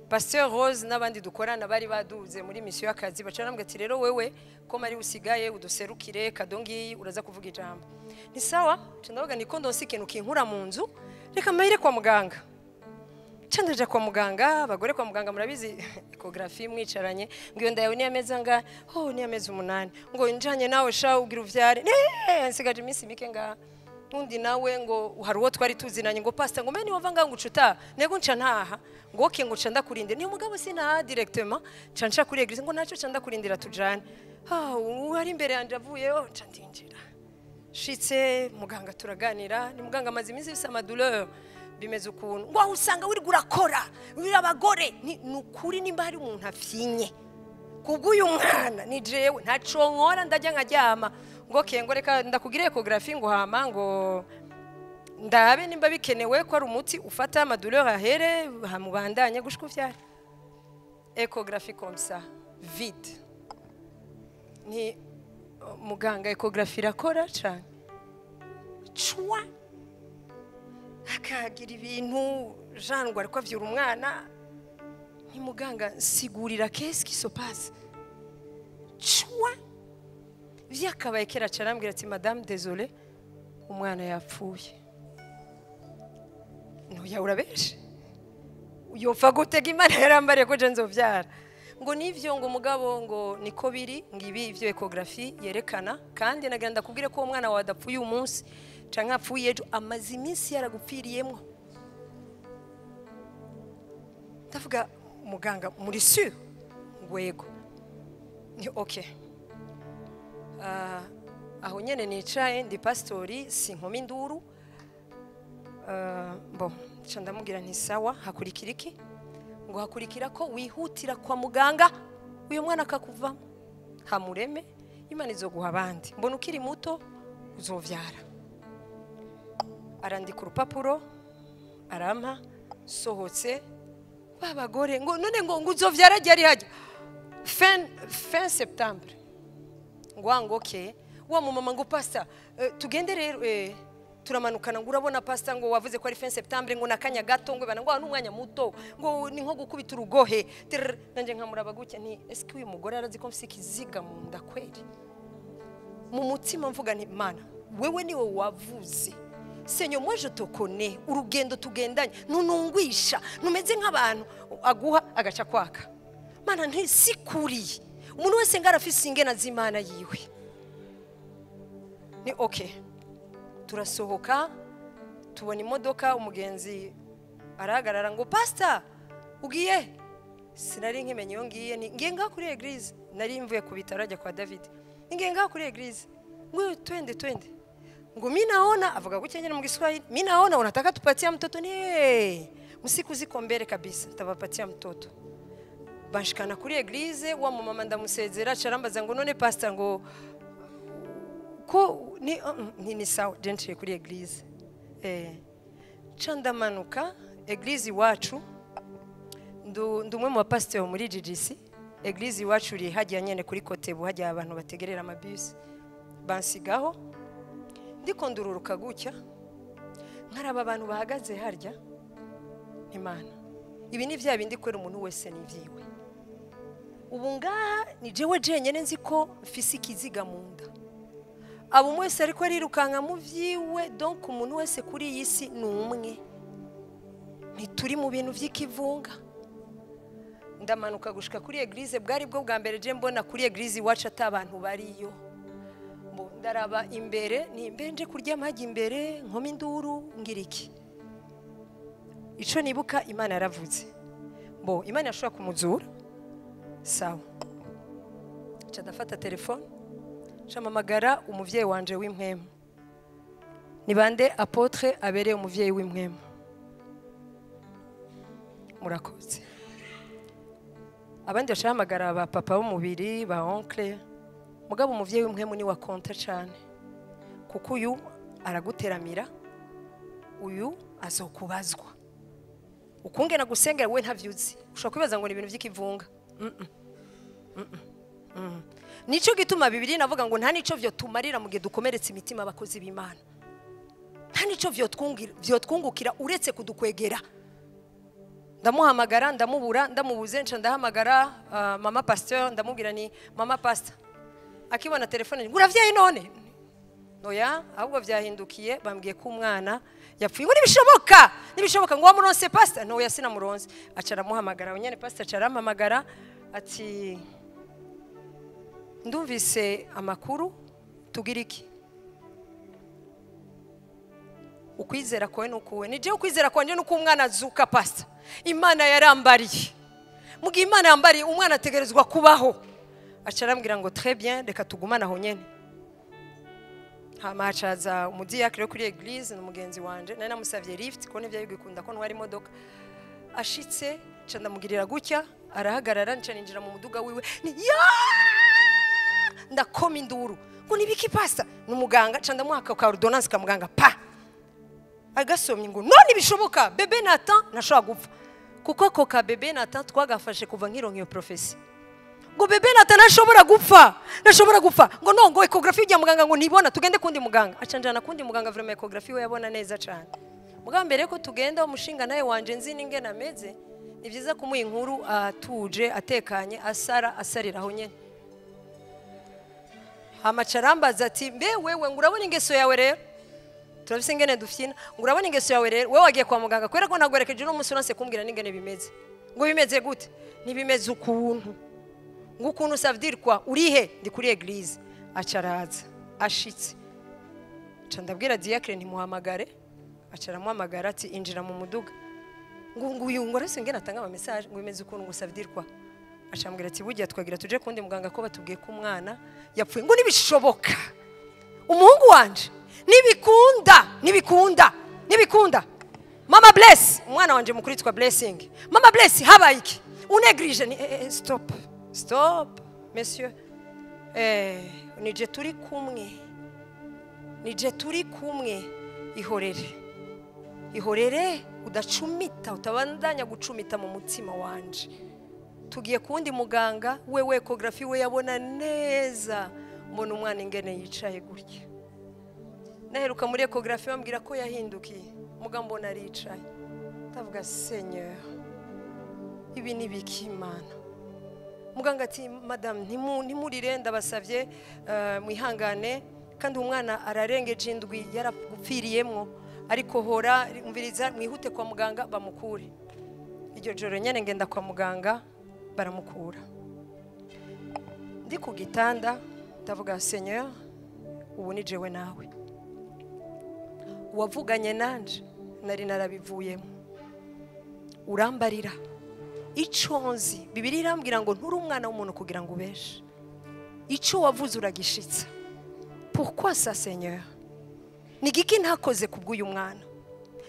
Pasteur Rose n'abandi dukorana bari baduze muri mission y'akazi bacarambwe ati rero wewe ko mari usigaye uduserukire kadongi uraza kuvuga ijambo ni sawa ndavuga niko ndonse ikintu kinkura mu nzu reka mahire kwa muganga candaje kwa muganga abagore kwa muganga murabizi ecography mwicaranye ngiyo ndayawe ni ameza nga ni ameza 8 ngo njanye nawe sha ugira uvyare nsigaje iminsi mike nga undi nawe ngo hari uwo twari tuzinanye ngo pastor ngo meni wava nga ngucuta nego nca ntaha ngo oke ngo nca ndakurindira ni umugabo sina directement nca nca kuri eglise ngo naco nca ndakurindira tujane ari imbere yanje avuye nca ndinjira shitse muganga turaganira ni muganga amazi iminsi bisa amaduleur bimeze ukuntu ngo usanga wiri gurakora birabagore ni ukuri nimba hari umuntu afyinye kubw'uyu mwana ni jewe ntaco nkora ndajya nkaryama ngo kengo reka ndakugire ecography ngo hama ngo ndabe nimba bikenewe ko ari umuti ufata amaduleur ahere hamubandanye gushika uvyara ecography comme ça vide ni muganga ecography rakora cyane chwa akagira ibintu jango ariko avyura umwana ni muganga sigurira qu'est-ce qui se passe chwa vyakabaye kera carambwira ati madame désolé umwana yapfuye no yaurabeshe uyofa gutega Imana yarambariye ko je nzovyara ngo nivyo ngo mugabo ngo niko biri ngibi ivyo ecography yerekana kandi nagenda kubwire ko umwana wawe adapfuye umunsi canke apfuye ejo amazi iminsi yaragupfiriyemwo ndavuga muganga muri sûr ngwego ni okay aho nyene nicaye ndi pastori sinkoma induru bo nca ndamubwira nti sawa hakurikira iki ngo hakurikira ko wihutira kwa muganga uyu mwana akakuva hamureme Imana izoguha abandi mbona ukiri muto uzovyara arandika urupapuro arampa sohotse babagore ngo none ngo uzovyara ryari hajya fin septembre ngo okay wa mama ngo pastor tugende rero turamanukana ngo urabona pastor ngo wavuze ko ari fin septembre ngo nakanya gato ngo bana ngo n'umwanya muto ngo ni nko gukubita urugohe nanje nkamuraba gutya nti eske uyu mugore arazi ko mfise ikiziga mu nda kweli mu mutima mvuga nti mana wewe niwe wavuze Seigneur moi je te connais urugendo tugendanye ntunungwisha numeze nk'abantu aguha agaca kwaka mana ntisikuri umuntu wese ngarafise ingena z'Imana yiwe ni okay turasohoka tubona imodoka umugenzi arahagarara ngo pastor ugiye sinari nkimenye yo ngiye ngiye nga kuri eglise nari mvuye ku bitaro ajya kwa David ngiye nga kuri eglise ngo twende ngo mimi naona avuga gukenyera mu Kiswahili mimi naona unataka tupatia mtoto ni msiku ziko mbele kabisa tabapatia mtoto bashikana kuri eglise wa mama ndamusezera carambaza ngo none pastor ngo ko ni sawa dentre kuri eglise candamanuka eglise iwacu ndumwe mu pastor muri GGC eglise iwacu ri hajya nyene kuri Kotebu hajya abantu bategerera amabus bansigaho ndikondururuka gutya nkaraba abantu bahagaze harya Imana ibi ni vya bindi kwera umuntu wese nivyiwe ubu ngaha ni jewe jenyene nzi ko mfise ikiziga mu nda abo mwese ariko arirukanka mu vyiwe donc umuntu wese kuri iyi si numwe ntituri mu bintu vy'ikivunga ndamanuka gushika kuri eglise bwari bwo bwa mbere je mbona kuri eglise iwacu atabantu bariyo ndaraba imbere ni mbenje kurya amagi imbere nkoma induru ngiriki ico nibuka Imana yaravuze bo Imana yashobora kumuzura sawa cha dafata telefone chamamagara umuvyeyi wanje w'impwemu nibande apotre abereye umuvyeyi w'impwemu murakoze abandi bashamagara ba papa b'umubiri ba oncle mugabo umuvyeyi w'impwemu ni wa konta cyane kuko uyu araguteramira uyu azokubazwa ukungena gusengera we ntavyuzi ushobora kwibaza ngo ni ibintu vy'ikivunga nico gituma bibiri navuga ngo nta nico vyo tumarira mu gihe dukomeretse imitima abakozi b'Imana nta nico vyo twungukira uretse kudukwegera ndamuhamagara ndamubura ndamubuze nca ndahamagara mama pasteur ndamubwira ni mama pastor akibona telefone nguravyaye none noya ahubwo vyahindukiye bambwiye ko umwana yapfuye ngo nibishoboka ngo wamuronse pastor no yasina muronse acara muhamagara nyene pastor carampamagara ati ndumvise amakuru tugira iki ukwizera kwawe nukuwe nije ukwizera kwanje nuko umwana azuka pastor Imana yarambariye mugihe Imana yambariye umwana ategerezwa kubaho acarambwira ngo très bien reka tugumana aho nyene hama acaza umudiyakire kuri eglise n'umugenzi wanje nari namusavye lift ko nivyo yigikunda ko ntwari imodoka ashitse ca ndamugirira gutya arahagarara nca ninjira mu muduga wiwe ndakoma induru ngo nibiki pastor n'umuganga ca ndamuhaka ka ordonnance ka muganga pa agasomye ngo none bishoboka bebe Nathan nashobora gupfa kuko ko ka bebe Nathan twagafashe kuva nkironkiyo profesi ngo bebe Nathan nashobora gupfa ngo no ngo ecography ya muganga ngo nibona tugende kundi muganga acanjana kundi muganga vraiment ecography we yabona neza cyane muganga mbere ko tugenda umushinga naye wanje nzi ninge nameze ni byiza kumuha inkuru atuje atekanye asarira aho nyene amacarambaza ati mbe wewe ngurabona ingeso yawe rero turafise ingene dufyina ngurabona ingeso yawe rero wewe wagiye kwa muganga kwera ko nagwerekeje no musi uranse kumbwira ningene bimeze ngo bimeze gute nibimeze ukuntu ngukuntu savdir kwa urihe ndi kuri eglise acaraza ashitse candabwira diacre ntimuhamagare acaramuhamagara ati injira mu muduga nguyu ngorese ngena atanga ama message ngo bimeze ukuntu ngo savdir kwa acambwira ati bugiye twagira tuje kundi muganga ko batubwiye ko umwana yapfuye ngo nibishoboka umuhungu wanje nibikunda mama bless umwana wanje mukuru yitwa blessing mama bless habaye iki unegrije ni stop monsieur nije turi kumwe ihorere udacumita utabandanya gucumita mu mutima wanje tugiye kundi muganga wewe ecography we yabona neza mbona umwana ingene yicaye gutya naheruka muri ecography bambwira ko yahindukiye mugambo naricaye ndavuga Seigneur ibi ni biki Imana muganga ati madame ntimurire ndabasavye mwihangane kandi umwana ararengeje indwi yarapfiriyemwo ariko hora umviriza mwihute kwa muganga bamukure iryo joro nyene ngenda kwa muganga baramukura ndi ku gitanda ndavuga Seigneur ubu ni jewe nawe wavuganye nanje nari narabivuyemo urambarira iconzi bibiri irambwira ngo nturi umwana w'umuntu kugira ngo ubeshe ico wavuze uragishitsa pourquoi ça Seigneur ni giki ntakoze kubw'uyu mwana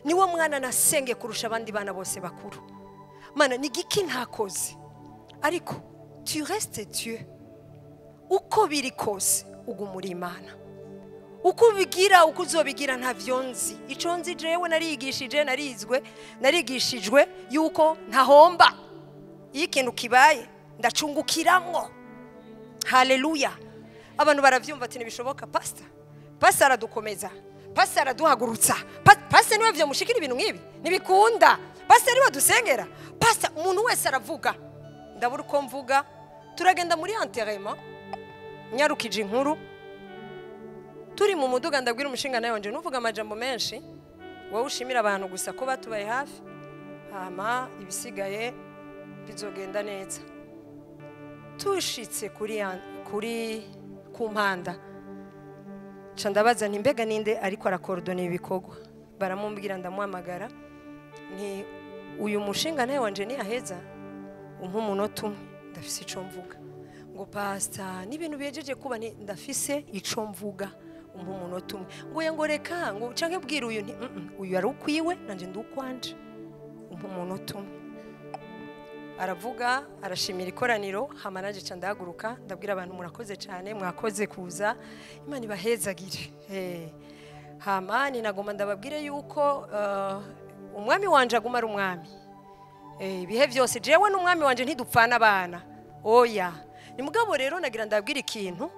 niwo mwana nasenge kurusha abandi bana bose bakuru mana ni giki ntakoze ariko tu restes Dieu uko biri kose ugumura Imana uko bigira uko uzobigira ntavyo nzi ico nzi jewe narigishijwe yuko ntahomba iyo ikintu kibaye ndacungukiramwo haleluya abantu baravyumva ati nibishoboka pastor aradukomeza pastor araduhagurutsa pastor niwe vyo mushikira ibintu nkibi nibikunda pastor niwe dusengera pastor umuntu wese aravuga ndabura uko mvuga turagenda muri enterrement nyarukije inkuru turi mu muduga ndabwira umushinga nayo nje nuvuga amajambo menshi wowe ushimira abantu gusa ko batubaye hafi hama ibisigaye bizogenda neza tushitse kuri kumpanda candabaza nti mbega ninde ariko arakordona ibikogwa baramumbwira ndamuhamagara nti uyu mushinga nayo wanje ni aheza umunota umwe ndafise ico mvuga ngo pastor n'ibintu biyejeje kuba nti ndafise ico mvuga umunota umwe ngo yangoreka ngo canke bwira uyu nti uyu ari ukwiwe nanje ndukwanje umunota umwe aravuga arashimira ikoraniro hamanaje candahaguruka ndabwira abantu murakoze cyane mwakoze kuza Imana ibahezagire hamani nagomba ndababwire yuko umwami wanje aguma ari umwami ibihe byose jewe n'umwami wanje ntidupfana abana oya ni mugabo rero nagira ndabwira ikintu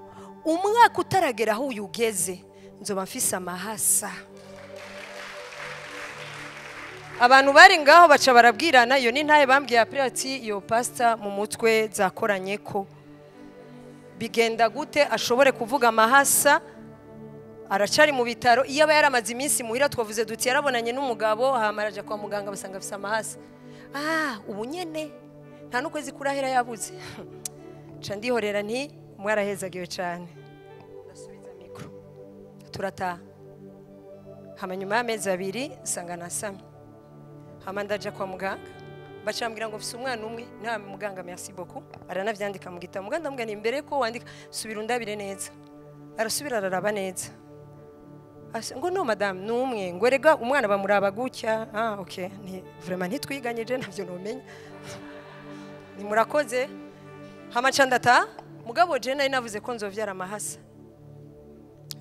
umwaka utaragera aho uyugeze nzoba mfise amahasa abantu bari ngaho baca barabwirana iyo ni ntaye bambwiye apre ati iyo pastor mu mutwe zakoranye ko bigenda gute ashobore kuvuga amahasa aracari mu bitaro iyo aba yaramaze iminsi muhira twavuze duti yarabonanye n'umugabo hamaraje kwa muganga basanga afise amahasa ubu nyene nta nukwezi kurahera yabuze ca ndihorera nti mwarahezagiwe cyane ndasubiza mikro turataha hama nyuma y'amezi 2 sanga nasamye hama ndaja kwa muganga bacambwira ngo mfise umwana umwe nta muganga merci beaucoup aranavyandika mu gitabo muganga ndamubwira ni imbere ko wandika subira undabire neza arasubira araraba neza ngo no madame numwe ngo rega umwana bamuraba gutya okay ni vraiment ntitwiganyije navyo nomenya ni murakoze hama candata mugabo je nari navuze ko nzovyara amahasa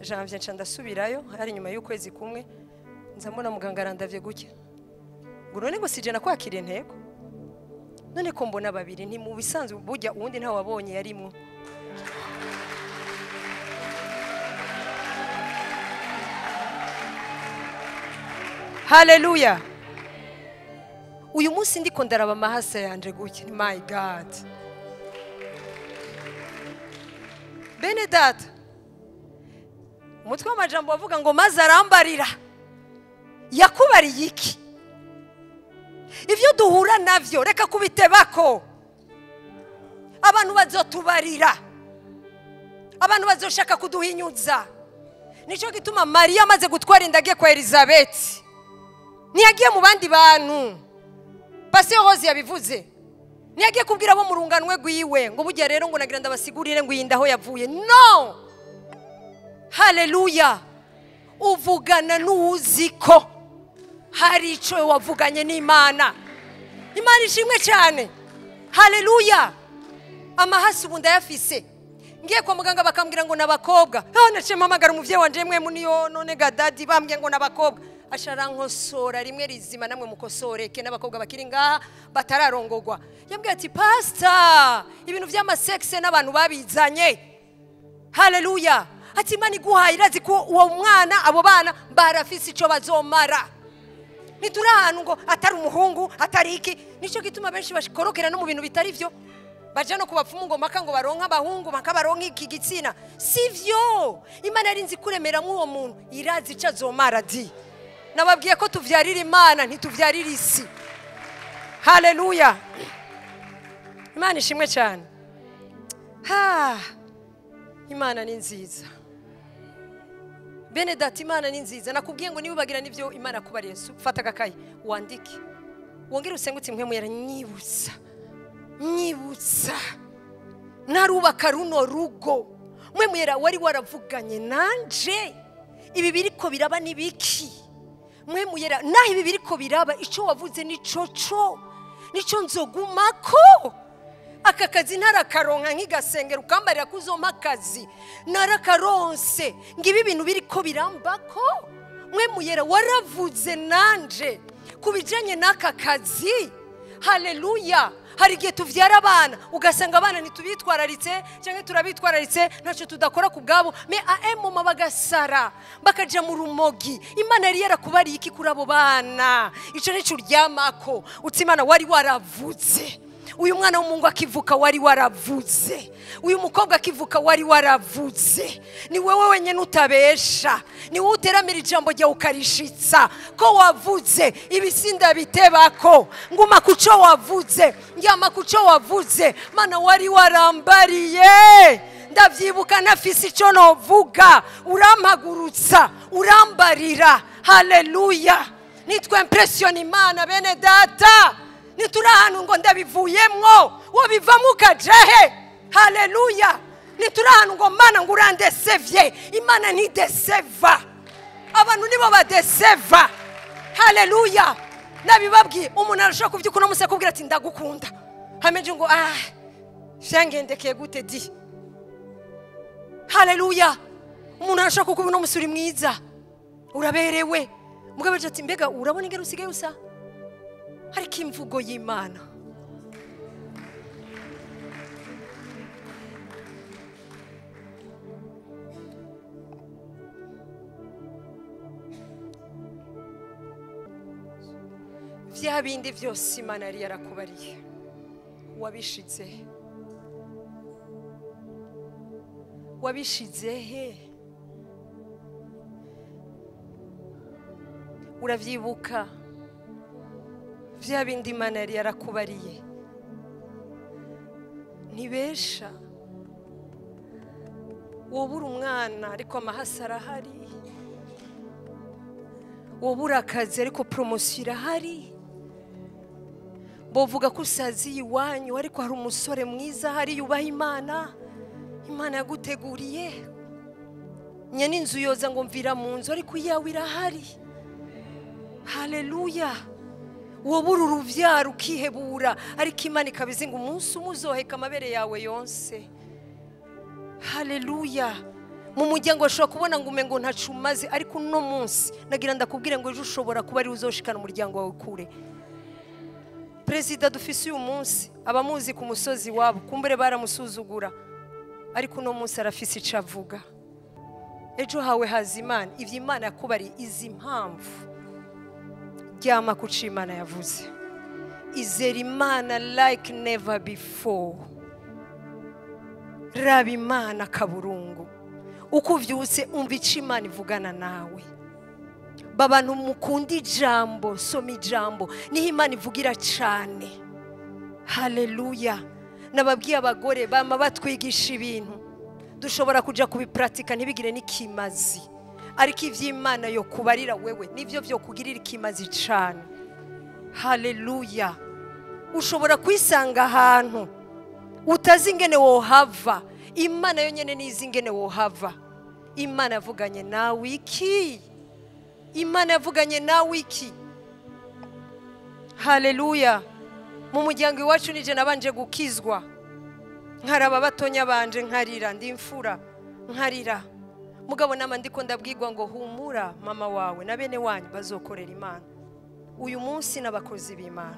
janvier candasubirayo hari nyuma y'ukwezi kumwe nzamubona muganga arandavye gutya ngo none ngo sije nakwakiriye ntego none ko mbona babiri nti mu bisanzwe burya uwundi nta wabonye yarimwo haleluya uyu munsi ndiko ndaraba amahasa yanje gutya my god bene data umutwe w'amajambo bavuga ngo maze arambarira yakubariye iki ivyo duhura navyo reka kubitebako abantu bazotubarira abantu bazoshaka kuduhinyuza nico gituma Maria amaze gutwara indage kwa Elizabeth niyagiye mu bandi bantu Pasteur Rose yabivuze niyagiye kubwira abo mu runganwe rwiwe ngo burya rero ngo nagira ndabasigurire ngo yindaho yavuye no haleluya. Uvugana n'uzi ko hari icyo wavuganye n'Imana. Imana ishimwe cyane, haleluya. Amahasi ubu ndayafise, ngiye kwa muganga bakambwira ngo n'abakobwa. Naciye mpamagara umuvyeyi wanje mwe muniyo none gadadi bambwiye ngo n'abakobwa. Asharankosora rimwe rizima, namwe mukosoreke n'abakobwa bakiri ngaha batararongogwa. Yambwiye ati pastor, ibintu vy'amasexe n'abantu babizanye, haleluya. Ati Imana iguhaye irazi ko uwo mwana abo bana barafise ico bazomara. Nituri ahantu ngo atari umuhungu atari iki, nico gituma benshi bashikorokera no mu bintu bitari vyo, baje no kubapfumu ngo maka ngo baronka abahungu maka baronka iki gitsina. Sivyo, Imana yarinzi kuremera mu uwo muntu, irazi ico azomara di. Nababwiye ko tuvyarira Imana ntituvyarira isi, haleluya. Imana ishimwe cyane. Imana ni nziza, bene data, Imana ni nziza. Nakubwiye ngo niba bagira nivyo Imana kubariye, fata gakayi wandike, wongere usengutse mwe muyera nyibutsa narubaka runo rugo, mwe muyera wari waravuganye nanje ibi biriko biraba nibiki, mwe muyera naho ibi biriko biraba ico wavuze nico nzogumako. Aka kazi narakaronka nk'igasengera ukambarira kuzoma akazi narakaronse, ngibi ibintu biriko birambako. Mwe muyera waravuze nanje kubijanye n'aka kazi, haleluya. Hari igihe tuvyara abana ugasanga abana ntitubitwararitse cyangwa turabitwararitse ntacyo tudakora ku bwabo, me aemoma bagasara bakaja mu rumogi. Imana yari yarakubariye iki kuri abo bana? Ico nico uryamako uti Imana wari waravuze. Uyu mwana w'umungu akivuka wari waravuze, uyu mukobwa akivuka wari waravuze. Ni wewe wenyine utabesha, ni wowe uteramira ijambo ryawe ukarishitsa ko wavuze. Ibisinda bitebako nguma kuco wavuze, ndyama kuco wavuze. Mana wari warambariye, ndavyibuka nafise ico novuga, urampagurutsa urambarira, haleluya. Nitwe impression Imana bene data, nituri ahantu ngo ndabivuyemwo wabivamo ukajahe, haleluya. Nituri ahantu ngo Mana ngo urandesevye, Imana ntideseva, abantu nibo badeseva, haleluya. Nabibabwiye umuntu arashaka kuvyuka uno musi akubwira ati ndagukunda, hameje ngo shangendekeye gute di, haleluya. Umuntu arashaka kukuba uno musi uri mwiza uraberewe, mugabo ati mbega urabona ingero usigaye usa. Hariko imvugo y'Imana, vya bindi vyose Imana yari yarakubariye wabishize he? Uravyibuka vya bindi Imana yari yarakubariye? Ntibesha, wobura umwana ariko amahasa arahari, wobura akazi ariko promotion irahari, bovuga ko usaziye iwanyu ariko hari umusore mwiza hari yubaha Imana, Imana yaguteguriye. Nyene inzu yoza ngo mvira mu nzu ariko iyawe irahari, haleluya. Wobura uruvyaro ukihebura ariko Imana ikabizinga umunsi umuzoheka amabere yawe yonse, haleluya. Mu muryango ashobora kubona ngo umengo ntacumaze, ariko uno munsi nagira ndakubwire ngo ejo ushobora kuba ari uzoshikana umuryango wawe kure. Perezida dufise uyu munsi abamuzi ku musozi wabo kumbere baramusuzugura, ariko uno munsi arafise ico avuga. Ejo hawe haza Imana, ivyo Imana yakubari izi impamvu. Ryama kuco Imana yavuze, izera Imana like never before. Raba Imana kaburungu, uko uvyutse umva ico Imana ivugana nawe. Babantu mukunda ijambo, soma ijambo, niho Imana ivugira cane, haleluya. Nababwiye abagore bama batwigisha ibintu dushobora kuja kubipratika ntibigire n'ikimazi, ariko ivy'Imana yo kubarira wewe nivyo vyo kugirira ikimazi cane, haleluya. Ushobora kwisanga ahantu utazi ingene wohava, Imana yo nyene nizi ingene wohava. imana yavuganye nawe iki? Imana yavuganye nawe iki? Haleluya. Mu muryango iwacu nije nabanje gukizwa, nkaraba batonya banje nkarira, ndi imfura nkarira. Mugabo nama ndiko ndabwirwa ngo humura mama wawe na bene wanyu bazokorera Imana. Uyu munsi nabakozi b'Imana.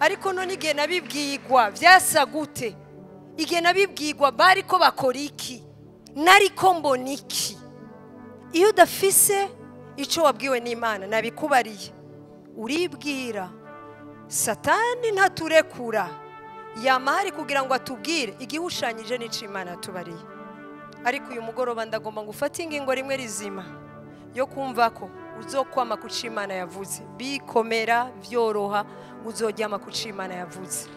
Ariko none igihe nabibwirwa byasa gute? Igihe nabibwirwa bari ko bakora iki? Nariko mbona iki? Iyo udafise ico wabwiwe n'Imana nabikubariye, uribwira. Satani ntaturekura, yamahari kugira ngo atubwire igihushanyije n'ico Imana tubariye. Ariko uyu mugoroba ndagomba ngufata ingingo rimwe rizima yo kumva ko uzokwama ku cyo Imana yavuze, bikomera vyoroha uzoryama ku cyo Imana yavuze.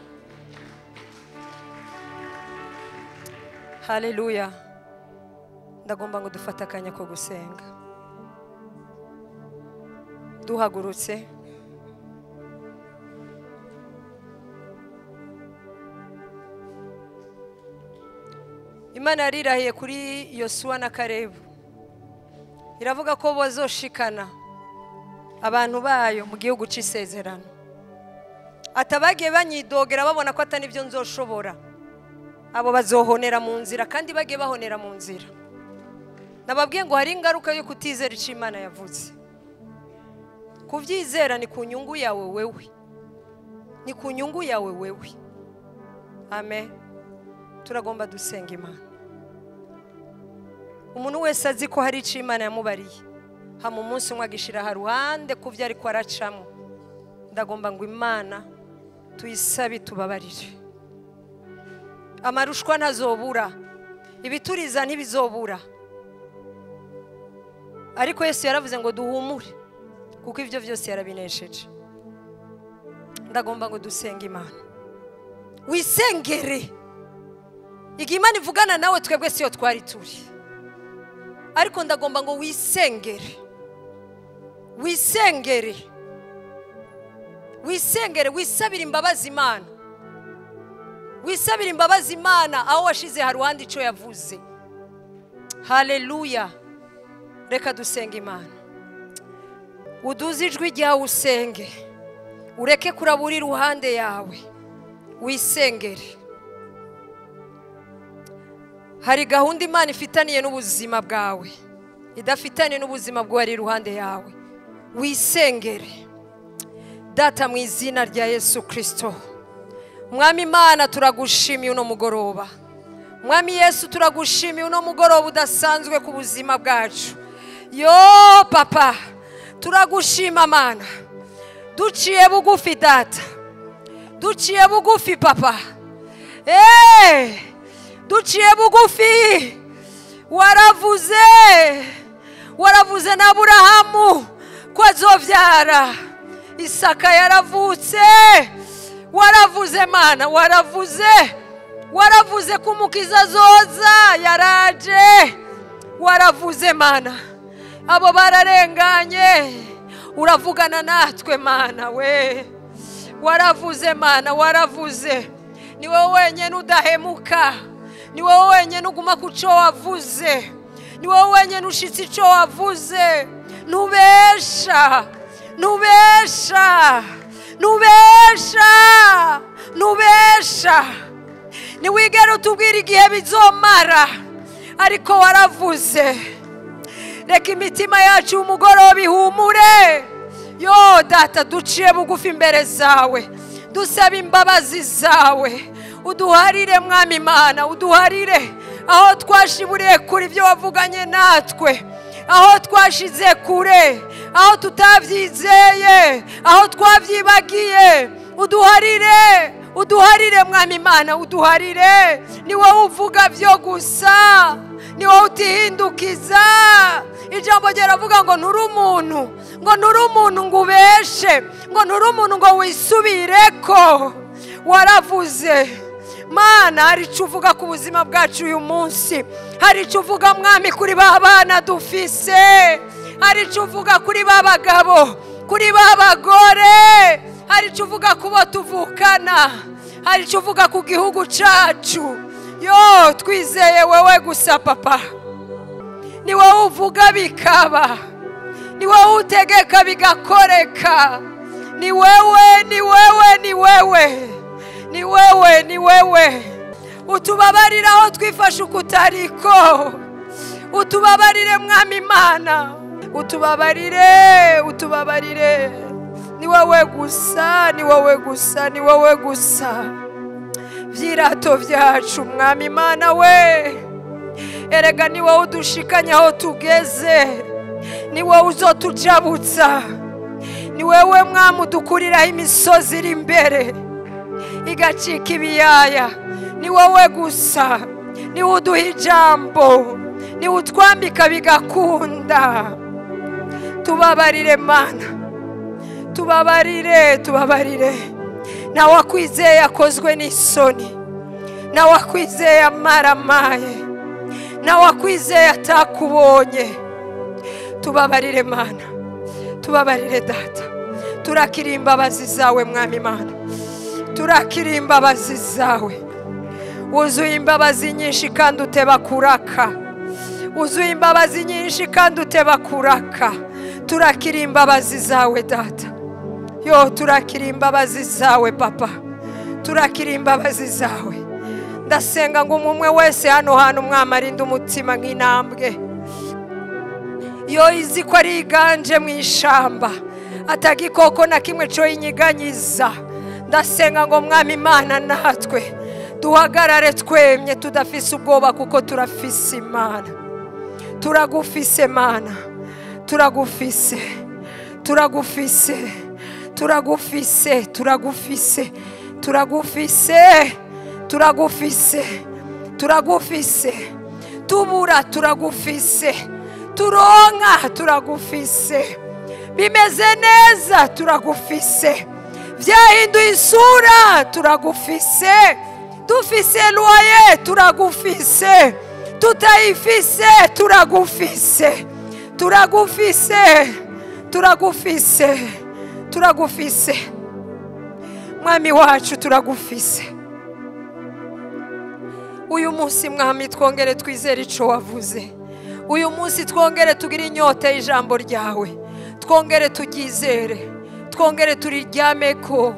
Haleluya. Ndagomba ngo dufate akanya ko gusenga. Duhagurutse. Imana yarirahiye kuri Yosuwa na Kalebu, iravuga ko bazoshikana abantu bayo mu gihugu c'isezerano. Atabagiye banyidogera babona ko atani byo nzoshobora, abo bazohonera mu nzira, kandi bagiye bahonera mu nzira. Nababwiye ngo hari ingaruka yo kutizera ico Imana yavuze. Kuvyizera ni ku nyungu yawe wewe, ni ku nyungu yawe wewe. Amen. Turagomba dusenga Imana. Umuntu wese azi ko hari ico Imana yamubariye, hama umunsi umwe agishira haruhande kuvyo ariko aracamo, ndagomba ngo Imana tuyisabe tubabarire. Amarushwa ntazobura, ibituriza ntibizobura, ariko Yesu yaravuze ngo duhumure kuko ivyo vyose yarabinesheje. Ndagomba ngo dusenga Imana. Wisengere. Igihe Imana ivugana nawe twebwe siyo twari turi, ariko ndagomba ngo wisengere. Wisengere. Wisengere, wisabira imbabazi Imana. Wisabira imbabazi Imana aho washize haruhande ico yavuze. Haleluya. Reka dusenga Imana. Uduze ijwi ryawe usenge, ureke kurabura iruhande yawe, wisengere. Hari gahunda Imana ifitaniye n'ubuzima bwawe, idafitaniye n'ubuzima bw'uwari iruhande yawe. Wisengere. Data mu izina rya Yesu Kristo, Mwami Imana turagushimiye uno mugoroba. Mwami Yesu turagushimiye uno mugoroba udasanzwe ku buzima bwacu. Yo papa, turagushima Mana. Duciye bugufi data, duciye bugufi papa. Duciye bugufi. Waravuze na Aburahamu ko azovyara Isaka, yaravutse. Waravuze Mana, waravuze ko umukiza azoza, yaraje. Waravuze Mana, abo bararenganye, uravugana natwe Mana we. Waravuze Mana, waravuze. Ni wowe wenyene udahemuka, ni wowe wenyene uguma ku cyo wavuze, ni wowe wenyene ushitse icyo wavuze. Nubesha, nubesha, nubesha, nubesha. Niwigera utubwira igihe bizomara, ariko waravuze. Reka imitima yacu umugoroba ihumure. Yo data, duciye bugufi imbere zawe, dusaba imbabazi zawe. Uduharire Mwami Imana, uduharire aho twashiburiye kuri ibyo wavuganye natwe, aho twashize kure, aho tutavyizeye, aho twavyibagiye. Uduharire, uduharire Mwami Imana, uduharire. Ni wowe uvuga byo gusa, ni wowe utihindukiza. Ijambo ryaravuga ngo nturi umuntu, ngo nturi umuntu ngo ubeshe, ngo nturi umuntu ngo wisubireko. Waravuze Mana, hari icyo uvuga ku buzima bwacu uyu munsi. Hari icyo uvuga Mwami kuri ba bana dufise, hari icyo uvuga kuri ba bagabo, kuri ba bagore, hari icyo uvuga ku bo tuvukana, hari icyo uvuga ku gihugu cyacu. Yo twizeye wewe gusa papa. ni wowe uvuga bikaba, ni wowe utegeka bigakoreka. Ni wewe, ni wewe, ni wewe, ni wewe, ni wewe. Utubabarire aho twifashe ukutariko, utubabarire mwami Imana, utubabarire, utubabarire. Ni wowe gusa, ni wowe gusa, ni wowe gusa. Vyirato vyacu mwami Imana we, erega ni wowe udushikanya aho tugeze, ni wowe uzotujabutsa, ni wewe mwami udukuriraho imisozi iri imbere igacika ibiyaya. Ni wowe gusa, ni wowe uduha ijambo, ni wowe utwambika bigakunda. Tubabarire Mana, tubabarire, tubabarire. Na wakwizeye akozwe n'isoni, na wakwizeye amaramaye, na wakwizeye atakubonye. Tubabarire Mana, tubabarire Data. Turakira imbabazi zawe mwami Imana, turakira imbabazi zawe. Wuzuye imbabazi nyinshi kandi uteba kuraka, wuzuye imbabazi nyinshi kandi uteba kuraka. Turakira imbabazi zawe Data. Yo, turakira imbabazi zawe Papa, turakira imbabazi zawe. Ndasenga ngo umwe wese hano hantu mwami arinde umutima nk'intambwe yo izi ko ari iganje mu ishamba, atagikoko na kimwe cyo yinyiganyiza. Ndasenga ngo mwami Imana natwe duhagarare twemye tudafise ubwoba, kuko turafise Imana. Turagufise Mana, turagufise, turagufise, turagufise, turagufise, turagufise, turagufise, turagufise. Tubura turagufise, turonka turagufise, bimeze neza turagufise, vyahinduye isura turagufise, dufise loye turagufise, tutayifise turagufise, turagufise, turagufise, turagufise. Mwami wacu turagufise. Uyu munsi mwami twongere twizere ico wavuze. Uyu munsi twongere tugira inyota y'ijambo ryawe, twongere tugizere, twongere turiryameko,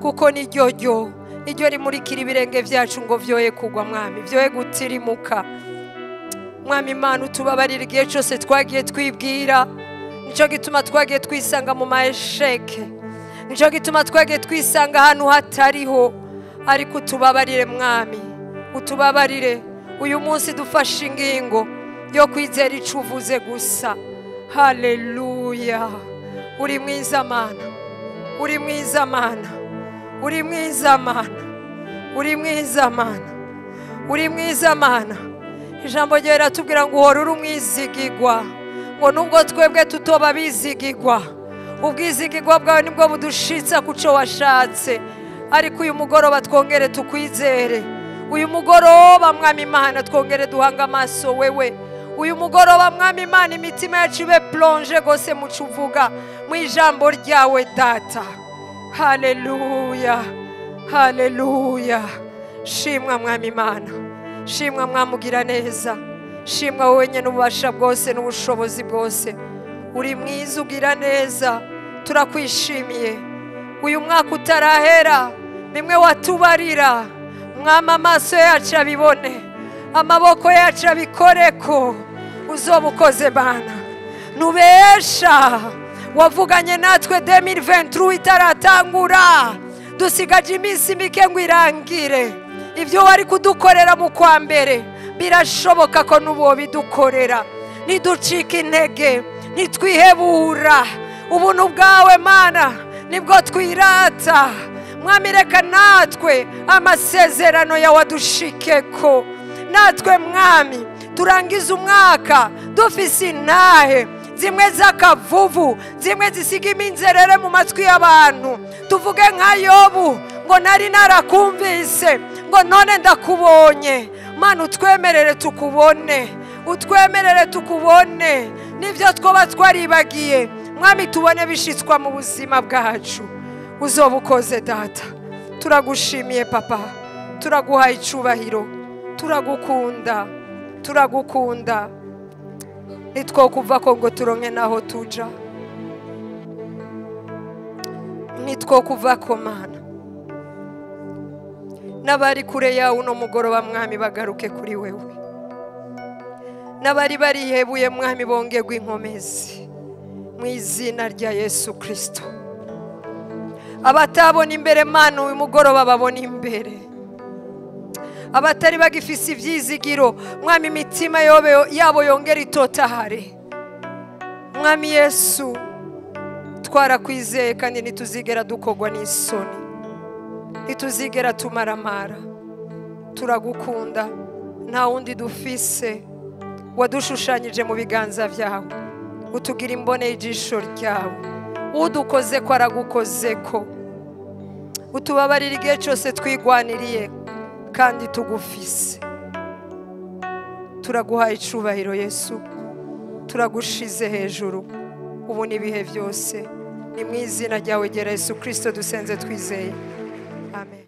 kuko niryo rimurikira ibirenge vyacu ngo vyoye kugwa mwami, vyoye gutirimuka. Mwami Imana utubabarire igihe cyose twagiye twibwira, nico gituma twagiye twisanga mu maesheke, nico gituma twagiye twisanga ahantu hatariho. Ariko utubabarire mwami, utubabarire. Uyu munsi dufashe ingingo yo kwizera ico uvuze gusa. Haleluya. Uri mwiza Mana, uri mwiza Mana, uri mwiza Mana, uri mwiza Mana, uri mwiza Mana. Ijambo ryawe riratubwira ngo uhora uri umwizigigwa, ngo nubwo twebwe tutoba bizigigwa, ubwizigigwa bwawe nibwo budushitsa kuco washatse. Ariko uyu mugoroba twongere tukwizere, uyu mugoroba mwami Imana twongere duhanga amaso wewe. Uyu mugoroba mwami Imana imitima yacu ibe plonge gose mu cuvuga mu ijambo ryawe Data. Haleluya, haleluya. Shimwa mwami Imana, shimwa mwamugira neza, shimwa wowe nyene ububasha bwose n'ubushobozi bwose. Uri mwiza ugira neza, turakwishimiye. Uyu mwaka utarahera nimwe watubarira mwama, amaso yacu abibone, amaboko yacu abikoreko. Uzobukoze Bana, nubesha wavuganye natwe 2023 itaratangura, dusigaje iminsi mike ngo irangire. Ibyo wari kudukorera mu kwa mbere birashoboka ko nubo bidukorera. Niducika intege, nitwihebura, ubuntu bwawe Mana nibwo twirata. Mwami reka natwe amasezerano yawe adushikeko. Natwe mwami turangiza umwaka dufise intahe, zimwe z'akavuvu, zimwe zisiga iminzerere mu matwi y'abantu. Tuvuge nka Yobu ngo nari narakumvise, ngo none ndakubonye. Mana utwemerere tukubone, utwemerere tukubone. Nivyo twoba twaribagiye mwami tubone bishitswa mu buzima bwacu. Uzobukoze Data. Turagushimiye Papa, turaguhaye icubahiro, turagukunda, turagukunda. nitwokuva ko ngo turonke naho tuja, nitwokuva ko Mana. N'abari kure yawe uno mugoroba Mwami bagaruke kuri wewe, n'abari barihebuye Mwami bongerwe inkomezi mu izina rya Yesu Kristo. Abatabona imbere Mana uyu mugoroba babona imbere, abatari bagifise ivyizigiro Mwami imitima yabo yongera itotahare. Mwami Yesu twarakwizeye kandi ntituzigera dukogwa n'isoni, ntituzigera tumaramara. Turagukunda, nta wundi dufise, wadushushanyije mu biganza vyawe, utugira imbone y'ijisho ryawe, udukoze ko aragukoze ko, utubabarira igihe cyose twigwaniriye kandi tugufise. Turaguhaye icubahiro Yesu, turagushize hejuru ubu n'ibihe byose, ni mu izina ryawe gera Yesu Kristo dusenze twizeye, amen.